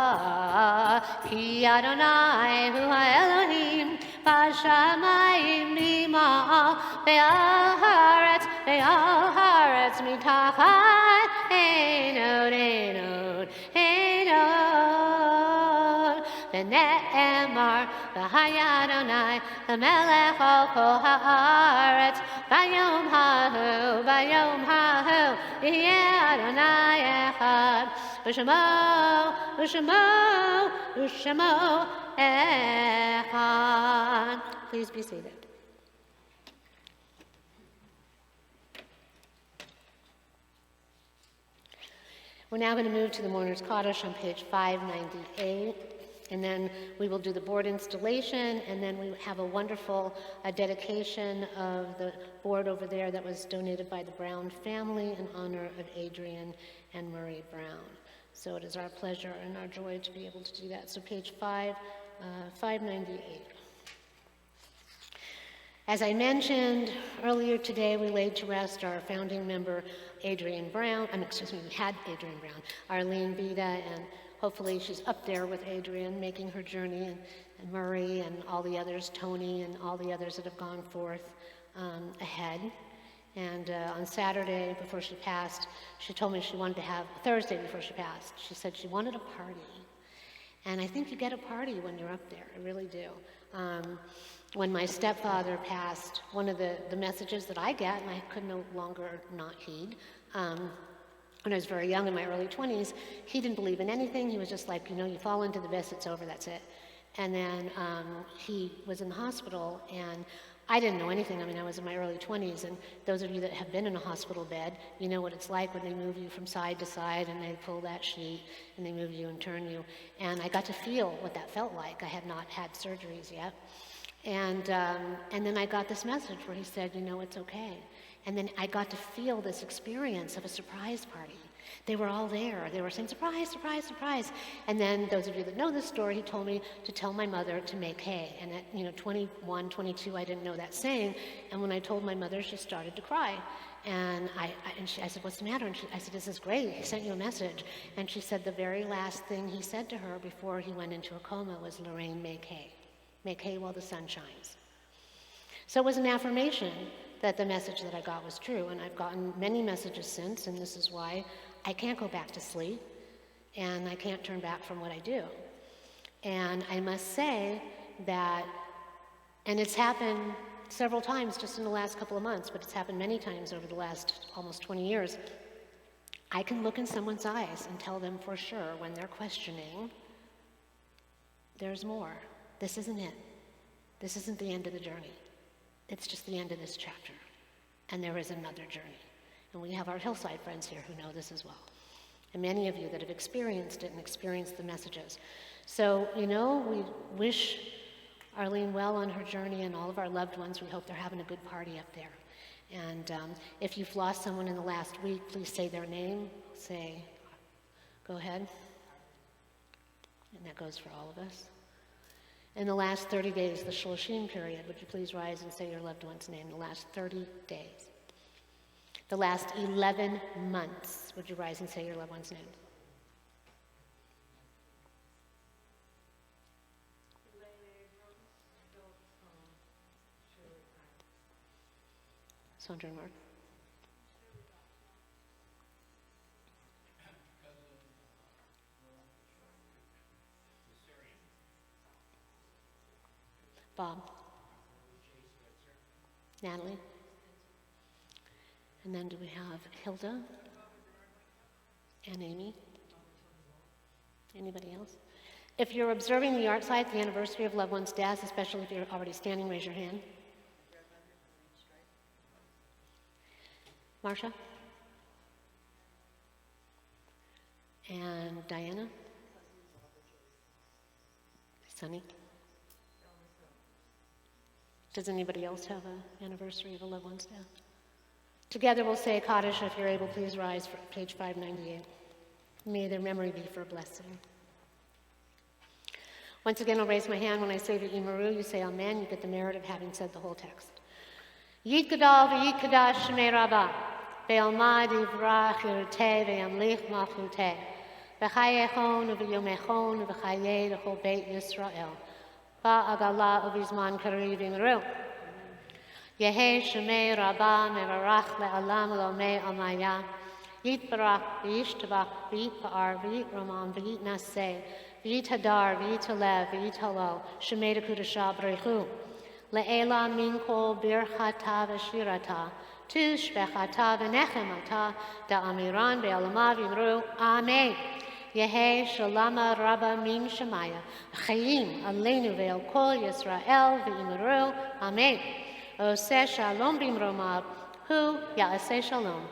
ki Adonai hu ha'Elohim, v'shamayim mima'al, ve'al haaretz mitachat ein od. V'ne'emar v'haya Adonai l'melech al kol haaretz, v'yom hahu yeh Adonai echad, v'shemo echad. Please be seated. We're now going to move to the Mourner's Kaddish on page 598, and then we will do the board installation, and then we have a wonderful dedication of the board over there that was donated by the Brown family in honor of Adrian and Murray Brown. So it is our pleasure and our joy to be able to do that. So page 598. As I mentioned earlier today, we laid to rest our founding member, Adrian Brown, we had Adrian Brown, Arlene Vida, and hopefully she's up there with Adrian making her journey, and Murray and all the others, Tony and all the others that have gone forth ahead. And on Saturday, before she passed, she told me she wanted to have, Thursday before she passed, she said she wanted a party. And I think you get a party when you're up there, I really do. When my stepfather passed, one of the messages that I get, and I could no longer not heed, when I was very young in my early 20s, he didn't believe in anything. He was just like, you know, you fall into the abyss, it's over, that's it. And then he was in the hospital, and I didn't know anything. I mean, I was in my early 20s, and those of you that have been in a hospital bed, you know what it's like when they move you from side to side, and they pull that sheet, and they move you and turn you. And I got to feel what that felt like. I had not had surgeries yet. And then I got this message where he said, you know, it's okay. And then I got to feel this experience of a surprise party. They were all there. They were saying, surprise, surprise, surprise. And then those of you that know this story, he told me to tell my mother to make hay. And at 21, 22, I didn't know that saying. And when I told my mother, she started to cry. And I said, what's the matter? And I said, this is great. He sent you a message. And she said the very last thing he said to her before he went into a coma was, Lorraine, make hay. Make hay while the sun shines. So it was an affirmation that the message that I got was true. And I've gotten many messages since, and this is why I can't go back to sleep, and I can't turn back from what I do. And I must say that, and it's happened several times just in the last couple of months, but it's happened many times over the last almost 20 years, I can look in someone's eyes and tell them for sure when they're questioning, there's more. This isn't it. This isn't the end of the journey. It's just the end of this chapter. And there is another journey. And we have our hillside friends here who know this as well. And many of you that have experienced it and experienced the messages. So, we wish Arlene well on her journey, and all of our loved ones. We hope they're having a good party up there. And if you've lost someone in the last week, please say their name. Go ahead. And that goes for all of us. In the last 30 days, the Shloshim period, would you please rise and say your loved one's name? The last 30 days. The last 11 months, would you rise and say your loved one's name? Sandra and Mark. Bob. Natalie. And then do we have Hilda and Amy? Anybody else? If you're observing the art site, the anniversary of loved one's death, especially if you're already standing, raise your hand. Marcia? And Diana? Sunny? Does anybody else have an anniversary of a loved one's death? Together we'll say Kaddish. If you're able, please rise for page 598. May their memory be for a blessing. Once again, I'll raise my hand when I say the Imaru. You say Amen. You get the merit of having said the whole text. Yit Gadal v'yit Kadash Shemei Rabbah ve'almad yivrach yiruteh ve'yamlich malchuteh v'chayechon u'v'yomechon u'v'chayeh l'chol Beit Yisrael ba'agala u'vizman kariv Imaru. Yehe Shemei Rabbah mevarach le'alam lomei amaya yitbarach v'yishtabach v'yitpa'ar v'yitramam v'yitnaseh v'yit hadar v'yit halev v'yit halal Shemei dekudasha b'reichu le'ela min kol birchata v'shirata tushbechata v'nechemata da'amiran be'alamav yimru Amen. Yehe shalama rabba min shemaya chayim aleinu ve'el kol Yisrael v'yimru Amen. Oseh shalom b'imromav hu ya'aseh shalom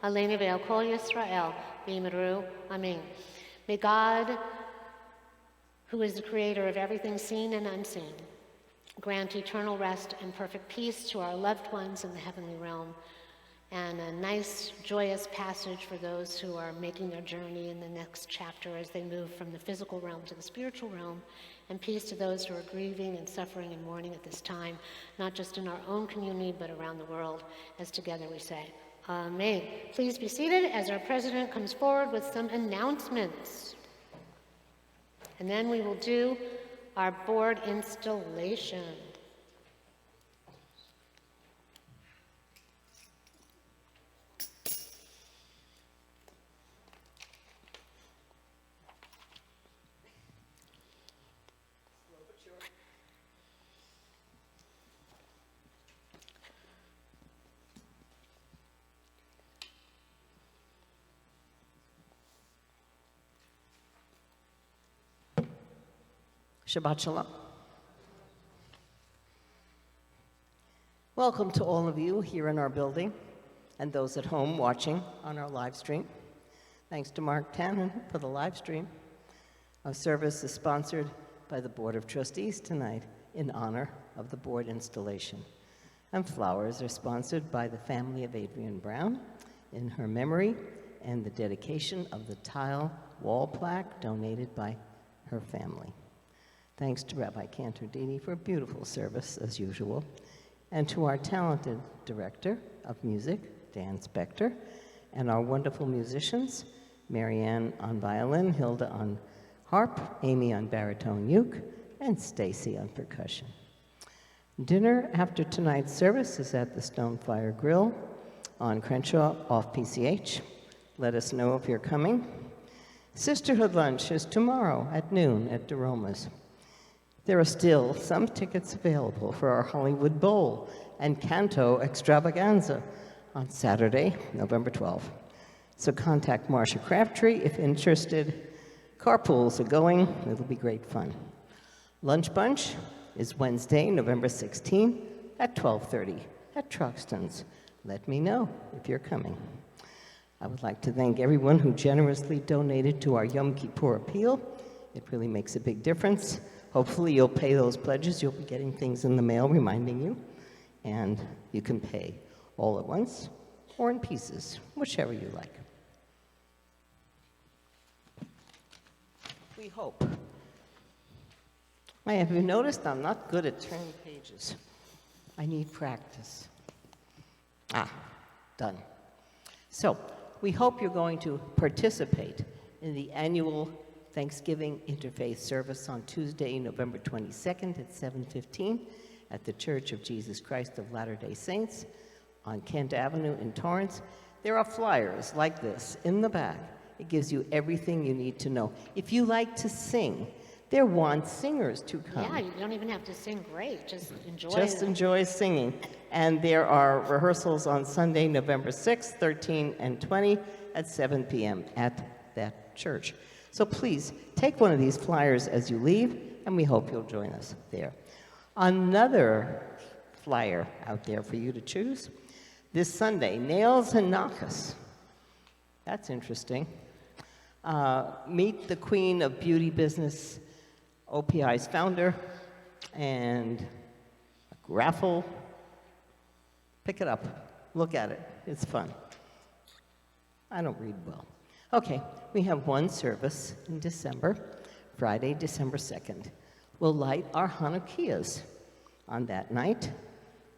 aleinu ve'el kol Yisrael v'yimru Amen. May God, who is the creator of everything seen and unseen, grant eternal rest and perfect peace to our loved ones in the heavenly realm, and a nice, joyous passage for those who are making their journey in the next chapter as they move from the physical realm to the spiritual realm, and peace to those who are grieving and suffering and mourning at this time, not just in our own community, but around the world, as together we say, Amen. Please be seated as our president comes forward with some announcements. And then we will do our board installation. Shabbat Shalom. Welcome to all of you here in our building and those at home watching on our live stream. Thanks to Mark Tannen for the live stream. Our service is sponsored by the Board of Trustees tonight in honor of the board installation. And flowers are sponsored by the family of Adrienne Brown in her memory and the dedication of the tile wall plaque donated by her family. Thanks to Rabbi Cantor Dini for a beautiful service, as usual, and to our talented director of music, Dan Spector, and our wonderful musicians, Marianne on violin, Hilda on harp, Amy on baritone uke, and Stacy on percussion. Dinner after tonight's service is at the Stonefire Grill on Crenshaw off PCH. Let us know if you're coming. Sisterhood lunch is tomorrow at noon at DeRoma's. There are still some tickets available for our Hollywood Bowl and Canto Extravaganza on Saturday, November 12th. So contact Marcia Crabtree if interested. Carpools are going. It'll be great fun. Lunch Bunch is Wednesday, November 16th at 12:30 at Truxton's. Let me know if you're coming. I would like to thank everyone who generously donated to our Yom Kippur appeal. It really makes a big difference. Hopefully you'll pay those pledges. You'll be getting things in the mail reminding you. And you can pay all at once or in pieces, whichever you like. We hope. Have you noticed I'm not good at turning pages? I need practice. Done. So, we hope you're going to participate in the annual Thanksgiving Interfaith Service on Tuesday, November 22nd at 7:15 at the Church of Jesus Christ of Latter-day Saints on Kent Avenue in Torrance. There are flyers like this in the back. It gives you everything you need to know. If you like to sing, there want singers to come. Yeah, you don't even have to sing great. Just enjoy Just enjoy singing. And there are rehearsals on Sunday, November 6th, 13, and 20 at 7 p.m. at that church. So please, take one of these flyers as you leave, and we hope you'll join us there. Another flyer out there for you to choose. This Sunday, Nails and Knockus. That's interesting. Meet the queen of beauty business, OPI's founder, and a raffle. Pick it up. Look at it. It's fun. I don't read well. Okay, we have one service in December, Friday, December 2nd. We'll light our Hanukkahs on that night,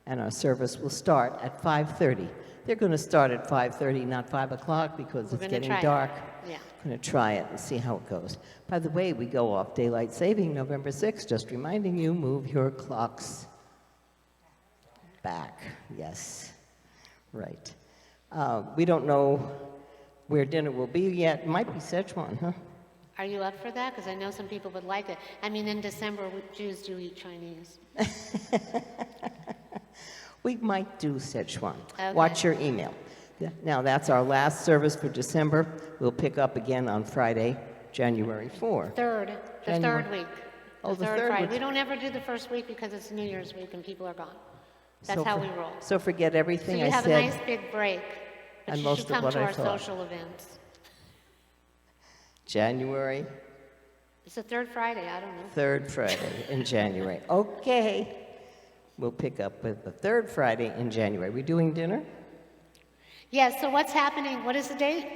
and our service will start at 5:30. They're going to start at 5:30, not 5 o'clock, because it's getting dark. Yeah. Going to try it and see how it goes. By the way, we go off daylight saving November 6th. Just reminding you, move your clocks back. Yes, right. We don't know where dinner will be yet. It might be Szechuan, huh? Are you up for that? Because I know some people would like it. I mean, in December, Jews do eat Chinese. We might do Szechuan. Okay. Watch your email. Now, that's our last service for December. We'll pick up again on Friday, January 4th. Third week. Oh, the third Friday. week. We don't ever do the first week because it's New Year's week and people are gone. That's how we roll. So forget everything So I you have said. a nice big break, but and you most should of come what to I our thought. social events. January It's the third Friday, I don't know. 3rd Friday in January. Okay. We'll pick up with the 3rd Friday in January. We doing dinner? Yes, so what's happening? What is the date?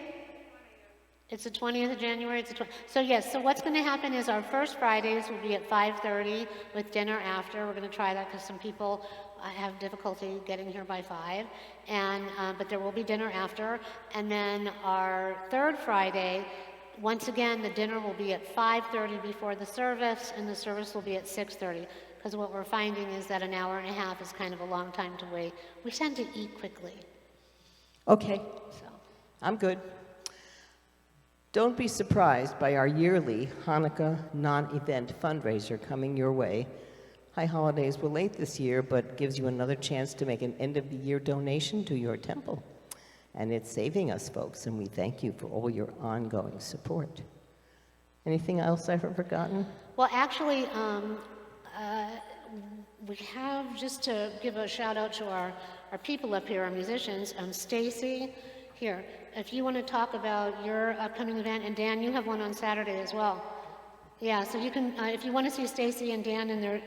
It's the 20th of January. It's the 20th. So yes, so what's going to happen is our first Fridays will be at 5:30 with dinner after. We're going to try that because some people have difficulty getting here by 5, and but there will be dinner after. And then our third Friday, once again, the dinner will be at 5:30 before the service, and the service will be at 6:30. Because what we're finding is that an hour and a half is kind of a long time to wait. We tend to eat quickly. Okay. So. I'm good. Don't be surprised by our yearly Hanukkah non-event fundraiser coming your way. High holidays were late this year, but gives you another chance to make an end-of-the-year donation to your temple. And it's saving us, folks, and we thank you for all your ongoing support. Anything else I've forgotten? Well, actually, we have, just to give a shout out to our people up here, our musicians, Stacy, here, if you want to talk about your upcoming event, and Dan, you have one on Saturday as well. Yeah, so you can, if you want to see Stacy and Dan in their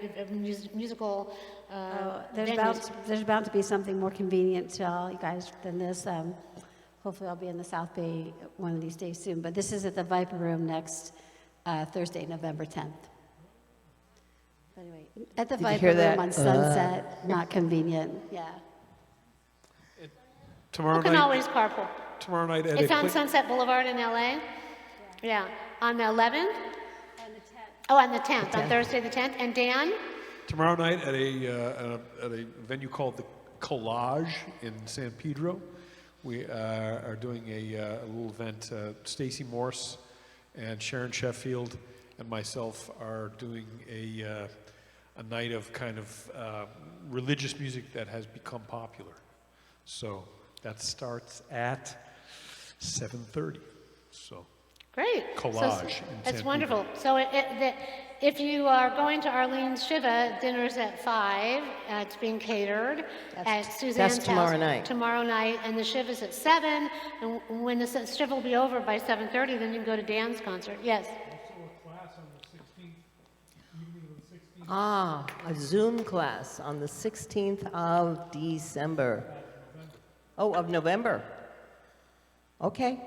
musical there's about to be something more convenient to all you guys than this. Hopefully I'll be in the South Bay one of these days soon. But this is at the Viper Room next Thursday, November 10th. Anyway, at the Did you Viper hear Room that? on Sunset, not convenient. Yeah. Tomorrow You can night. always carpool. Tomorrow night at It's a on quick- Sunset Boulevard in LA. Yeah, on the 11th? Oh, on the 10th, on Thursday the 10th. And Dan? Tomorrow night at a venue called the Collage in San Pedro. We are doing a little event. Stacy Morse and Sharon Sheffield and myself are doing a night of kind of religious music that has become popular. So that starts at 7:30. So Great. Collage in It's San wonderful. So if you are going to Arlene's Shiva, dinner's at 5. It's being catered at Suzanne's that's tomorrow house night. tomorrow night, and the Shiva's at 7. And when the Shiva will be over by 7:30, then you can go to Dan's concert. Yes. Ah, a Zoom class on the 16th of December. Oh, of November. Okay.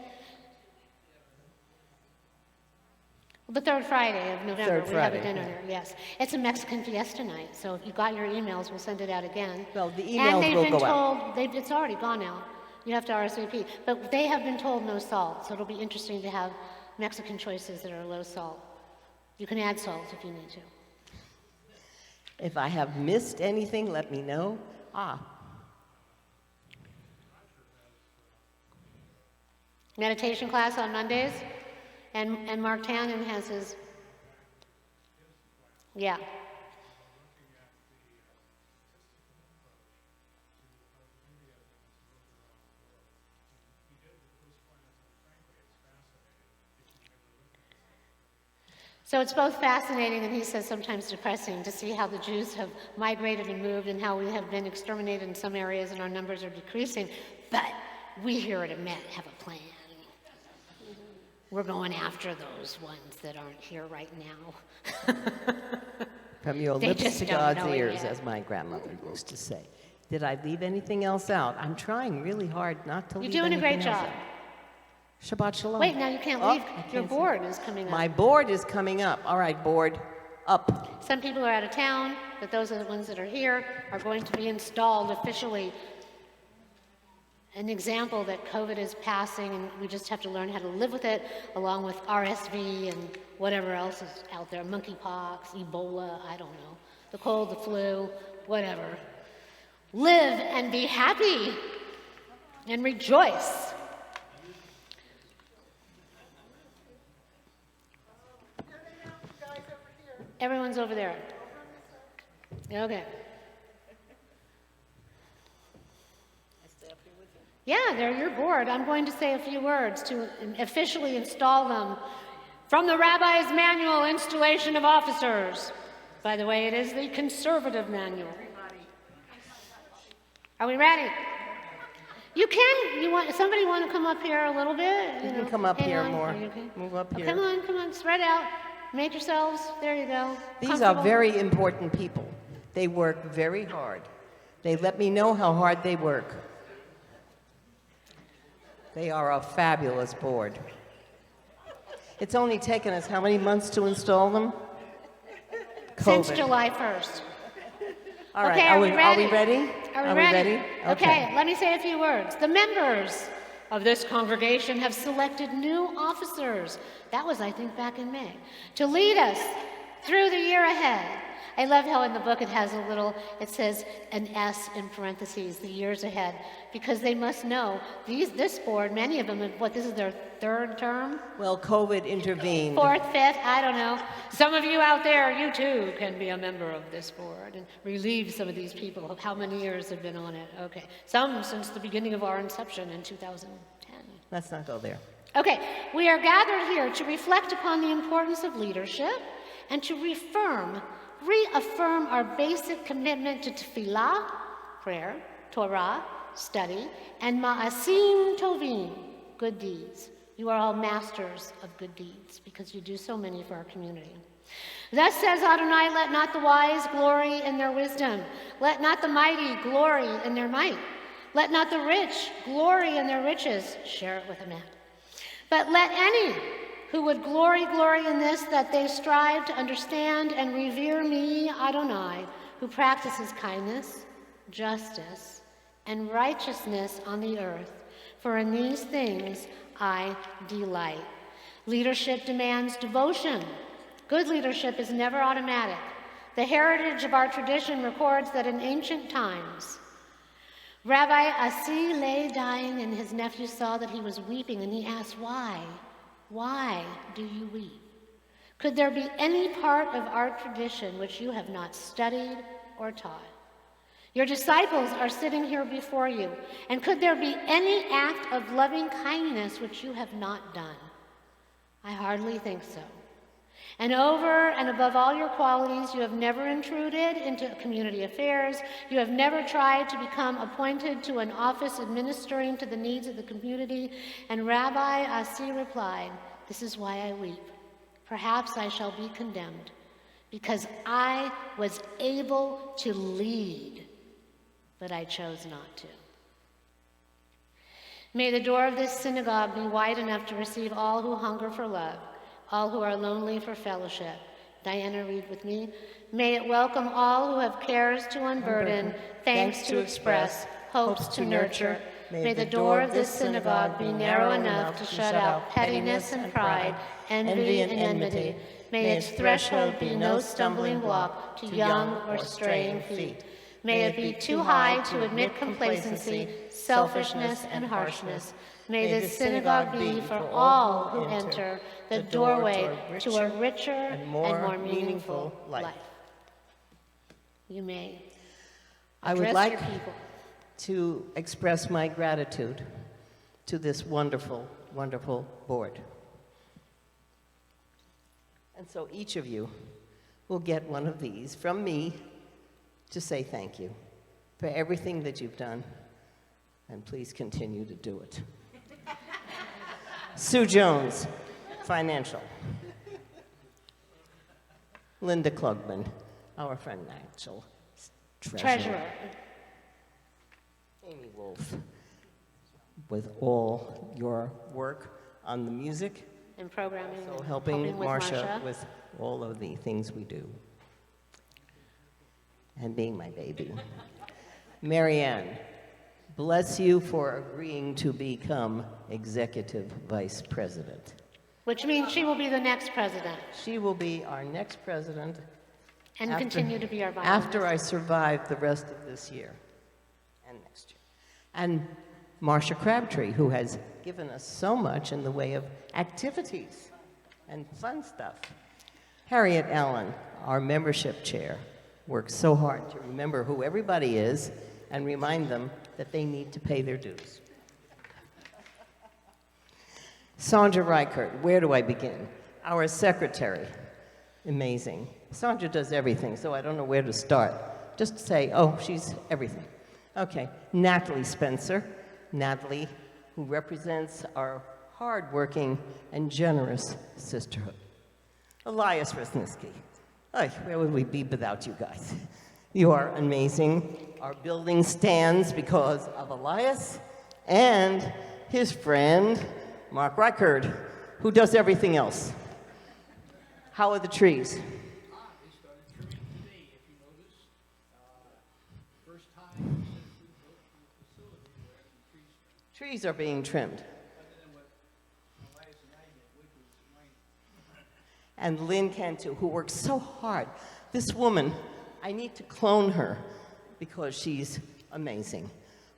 The third Friday of November, Third we have a Friday, dinner there, yes. It's a Mexican fiesta night, so if you got your emails, we'll send it out again. Well, the And emails they've will been go out. told, it's already gone out. You have to RSVP. But they have been told no salt, so it'll be interesting to have Mexican choices that are low salt. You can add salt if you need to. If I have missed anything, let me know. Meditation class on Mondays, and Mark Tannen has his, yeah. So it's both fascinating and he says sometimes depressing to see how the Jews have migrated and moved and how we have been exterminated in some areas and our numbers are decreasing. But we here at Emet have a plan. We're going after those ones that aren't here right now. From your They lips just to don't God's know it ears, yet. as my grandmother used to say. Did I leave anything else out? I'm trying really hard not to You're leave doing a anything great else job. out. Shabbat shalom. Wait, now you can't Oh, leave. I Your can't see. board is coming up. My board is coming up. All right, board, up. Some people are out of town, but those are the ones that are here are going to be installed officially. An example that COVID is passing, and we just have to learn how to live with it, along with RSV and whatever else is out there, monkeypox, Ebola, I don't know, the cold, the flu, whatever. Live and be happy and rejoice. Everyone's over there. Okay. Yeah, they're your board. I'm going to say a few words to officially install them. From the Rabbi's Manual, Installation of Officers. By the way, it is the conservative manual. Are we ready? You can. Somebody want to come up here a little bit? You can know, come up hang here on. more. Are you okay? Move up Oh, here. come on, spread out. Make yourselves, there you go. These are Comfortable. very important people. They work very hard. They let me know how hard they work. They are a fabulous board. It's only taken us how many months to install them? Since COVID. July 1st. All right, Okay, are are we we ready? ready? Are we ready? Okay, let me say a few words. The members of this congregation have selected new officers. That was, I think, back in May, to lead us through the year ahead. I love how in the book it says an S in parentheses, the years ahead, because they must know, this board, many of them, this is their third term? Well, COVID intervened. Fourth, fifth, I don't know. Some of you out there, you too can be a member of this board and relieve some of these people of how many years have been on it. Okay, some since the beginning of our inception in 2010. Let's not go there. Okay, we are gathered here to reflect upon the importance of leadership and to reaffirm our basic commitment to tefillah, prayer, Torah, study, and ma'asim tovim, good deeds. You are all masters of good deeds because you do so many for our community. Thus says Adonai, let not the wise glory in their wisdom. Let not the mighty glory in their might. Let not the rich glory in their riches. Share it with Emet. But let any who would glory in this, that they strive to understand and revere me, Adonai, who practices kindness, justice, and righteousness on the earth. For in these things I delight. Leadership demands devotion. Good leadership is never automatic. The heritage of our tradition records that in ancient times, Rabbi Asi lay dying and his nephew saw that he was weeping and he asked, why? Why do you weep? Could there be any part of our tradition which you have not studied or taught? Your disciples are sitting here before you, and could there be any act of loving kindness which you have not done? I hardly think so. And over and above all your qualities, you have never intruded into community affairs. You have never tried to become appointed to an office administering to the needs of the community. And Rabbi Asi replied, this is why I weep. Perhaps I shall be condemned, because I was able to lead, but I chose not to. May the door of this synagogue be wide enough to receive all who hunger for love, all who are lonely for fellowship. Diana, read with me. May it welcome all who have cares to unburden, thanks to express, hopes to nurture. May the door of this synagogue be narrow enough to shut out pettiness and pride, envy and enmity. May its threshold be no stumbling block to young or straying feet. May it be too high to admit complacency, selfishness, and harshness. May this synagogue be for all who enter the doorway to a richer and more meaningful life. You may I would address like your people. to express my gratitude to this wonderful, wonderful board. And so each of you will get one of these from me to say thank you for everything that you've done, and please continue to do it. Sue Jones, financial. Linda Klugman, our financial treasurer. Amy Wolf, with all your work on the music, And programming, so and helping with Marcia with all of the things we do. And being my baby. Marianne, bless you for agreeing to become executive vice president. which means she will be the next president She will be our next president and after- continue to be our vice. after I survive the rest of this year and next year. And Marcia Crabtree, who has given us so much in the way of activities and fun stuff. Harriet Allen, our membership chair, works so hard to remember who everybody is and remind them that they need to pay their dues. Sandra Reichert, where do I begin? Our secretary, amazing. Sandra does everything, so I don't know where to start. Just say, oh, she's everything. Okay, Natalie Spencer. Natalie, who represents our hardworking and generous sisterhood. Elias Resniski. Ay, where would we be without you guys? You are amazing. Our building stands because of Elias and his friend, Mark Reichert, who does everything else. How are the trees? They started trimming today, if you notice. First time since we built the facility where the trees trimmed, Trees are being trimmed. other than what Elias and I did, which was mine. And Lynn Cantu, who works so hard. This woman, I need to clone her because she's amazing.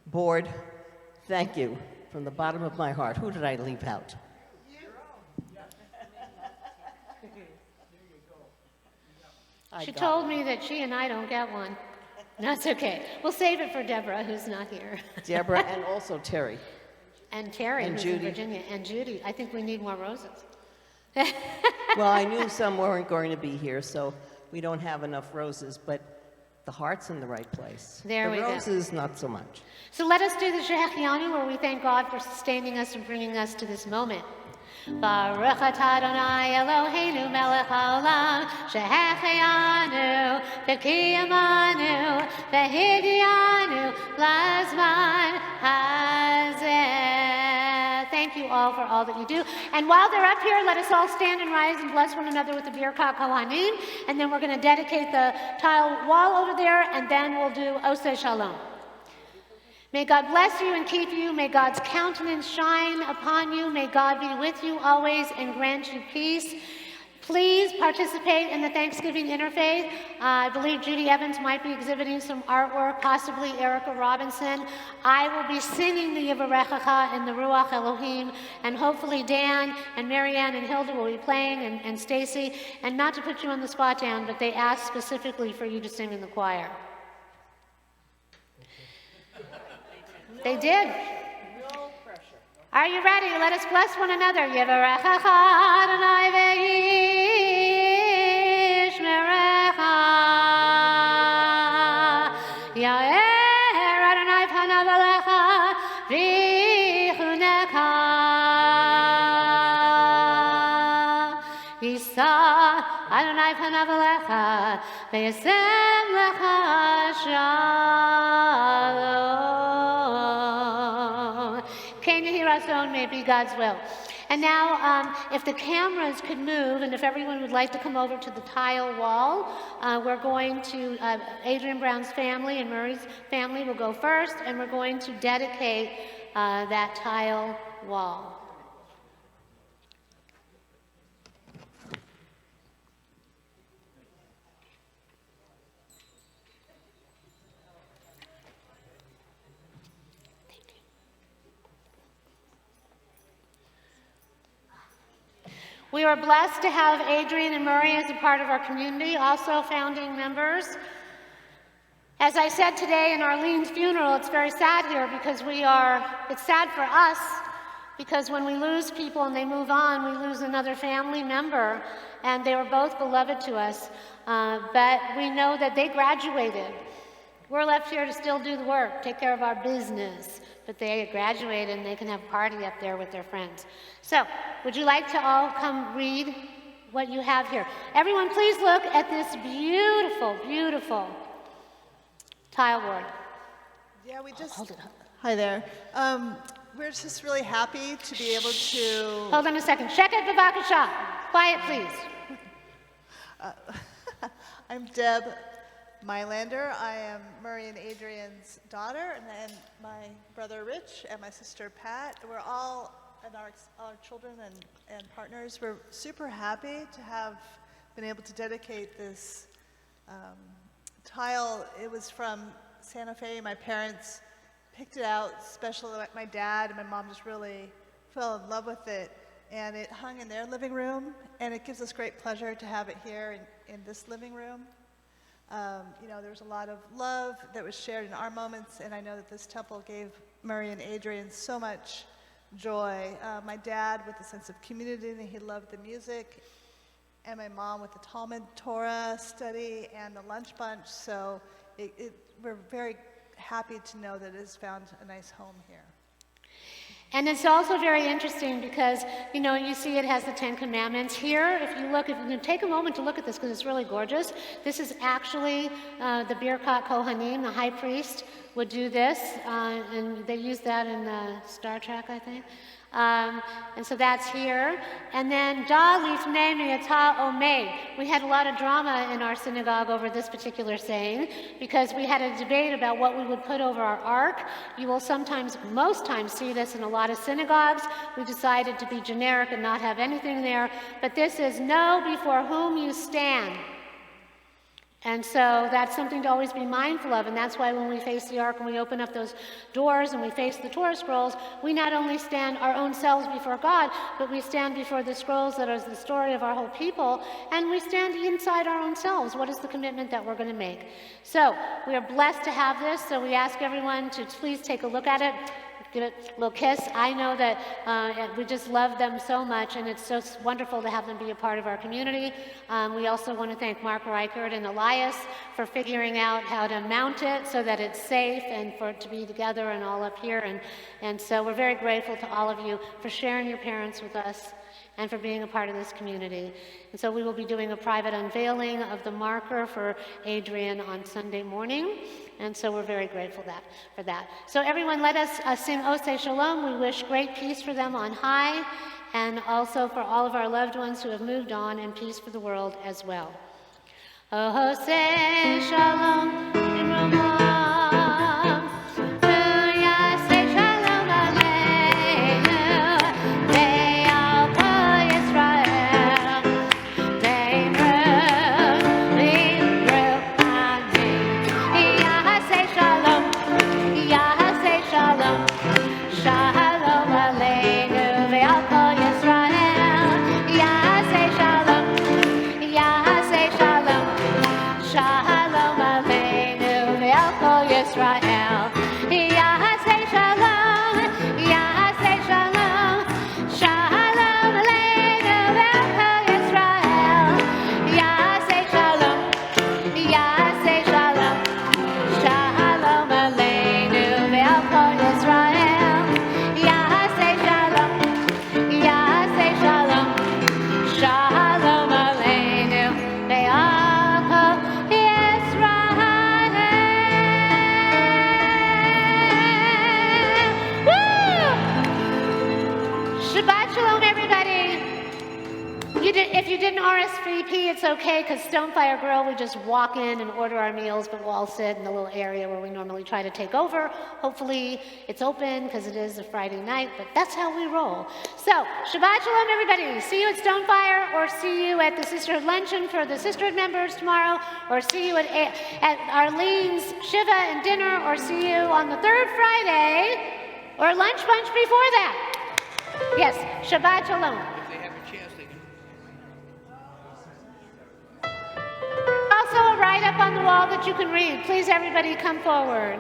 Board, thank you from the bottom of my heart. Who did I leave out? She told me that she and I don't get one. That's okay. We'll save it for Deborah, who's not here. Deborah and also Terry. And Terry, And who's Judy. in Virginia. And Judy. I think we need more roses. Well, I knew some weren't going to be here, so we don't have enough roses, but the heart's in the right place. There we the go. roses, not so much. So let us do the Shehechianu, where we thank God for sustaining us and bringing us to this moment. Baruch atah Adonai Eloheinu melech haolam shehechianu v'kiyamanu v'hidyanu lazman hazeh. Thank you all for all that you do. And while they're up here, let us all stand and rise and bless one another with the Birkat Kohanim. And then we're going to dedicate the tile wall over there, and then we'll do Oseh Shalom. May God bless you and keep you. May God's countenance shine upon you. May God be with you always and grant you peace. Please participate in the Thanksgiving Interfaith. I believe Judy Evans might be exhibiting some artwork, possibly Erica Robinson. I will be singing the Yivarechacha in the Ruach Elohim, and hopefully Dan and Marianne and Hilda will be playing, and Stacy. And not to put you on the spot, Dan, but they asked specifically for you to sing in the choir. They did. No pressure. Are you ready? Let us bless one another. Yivarechacha Adonai ve'yishmerecha. Ya'er Adonai panav elecha v'yichuneka. Yisa Adonai panav elecha ve'yasem lecha shalom. Ken Yehirason, may it be God's will. And now, if the cameras could move, and if everyone would like to come over to the tile wall, we're going to, Adrian Brown's family and Murray's family will go first, and we're going to dedicate that tile wall. We are blessed to have Adrian and Murray as a part of our community, also founding members. As I said today in Arlene's funeral, it's very sad here because it's sad for us because when we lose people and they move on, we lose another family member, and they were both beloved to us. But we know that they graduated. We're left here to still do the work, take care of our business. But they graduated and they can have a party up there with their friends. So, would you like to all come read what you have here? Everyone, please look at this beautiful, beautiful tile board. Yeah, we just. Hold it up. Hi there. We're just really happy to be able to. Hold on a second. Sheket b'bakasha. Quiet, please. I'm Deb Mylander. I am Murray and Adrian's daughter, and then my brother Rich and my sister Pat. We're all, and our children and partners, we're super happy to have been able to dedicate this tile. It was from Santa Fe. My parents picked it out, especially my dad and my mom just really fell in love with it. And it hung in their living room, and it gives us great pleasure to have it here in this living room. You know, there's a lot of love that was shared in our moments, and I know that this temple gave Murray and Adrian so much joy. My dad with a sense of community, and he loved the music, and my mom with the Talmud Torah study and the lunch bunch, so we're very happy to know that it has found a nice home here. And it's also very interesting because, you know, you see it has the Ten Commandments here. If you take a moment to look at this because it's really gorgeous. This is actually the Birkat Kohanim, the high priest would do this, and they use that in Star Trek, I think. And so that's here. And then Da Lifnei Mi'ata Omed. We had a lot of drama in our synagogue over this particular saying because we had a debate about what we would put over our ark. You will most times see this in a lot of synagogues. We decided to be generic and not have anything there. But this is know before whom you stand. And so that's something to always be mindful of, and that's why when we face the ark and we open up those doors and we face the Torah scrolls, we not only stand our own selves before God, but we stand before the scrolls that are the story of our whole people, and we stand inside our own selves. What is the commitment that we're going to make? So we are blessed to have this, so we ask everyone to please take a look at it. give it a little kiss. I know that we just love them so much, and it's so wonderful to have them be a part of our community. We also want to thank Mark Reichert and Elias for figuring out how to mount it so that it's safe and for it to be together and all up here. And so we're very grateful to all of you for sharing your parents with us and for being a part of this community. And so we will be doing a private unveiling of the marker for Adrian on Sunday morning. And so we're very grateful for that. So everyone, let us sing Ose Shalom. We wish great peace for them on high, and also for all of our loved ones who have moved on, and peace for the world as well. Ose Shalom. If you didn't RSVP, it's okay, because Stonefire Grill, we just walk in and order our meals, but we'll all sit in the little area where we normally try to take over. Hopefully it's open, because it is a Friday night, but that's how we roll. So, Shabbat Shalom, everybody. See you at Stonefire, or see you at the Sisterhood Luncheon for the Sisterhood members tomorrow, or see you at Arlene's Shiva and dinner, or see you on the third Friday, or lunch bunch before that. Yes, Shabbat Shalom. Also a write-up on the wall that you can read. Please, everybody, come forward.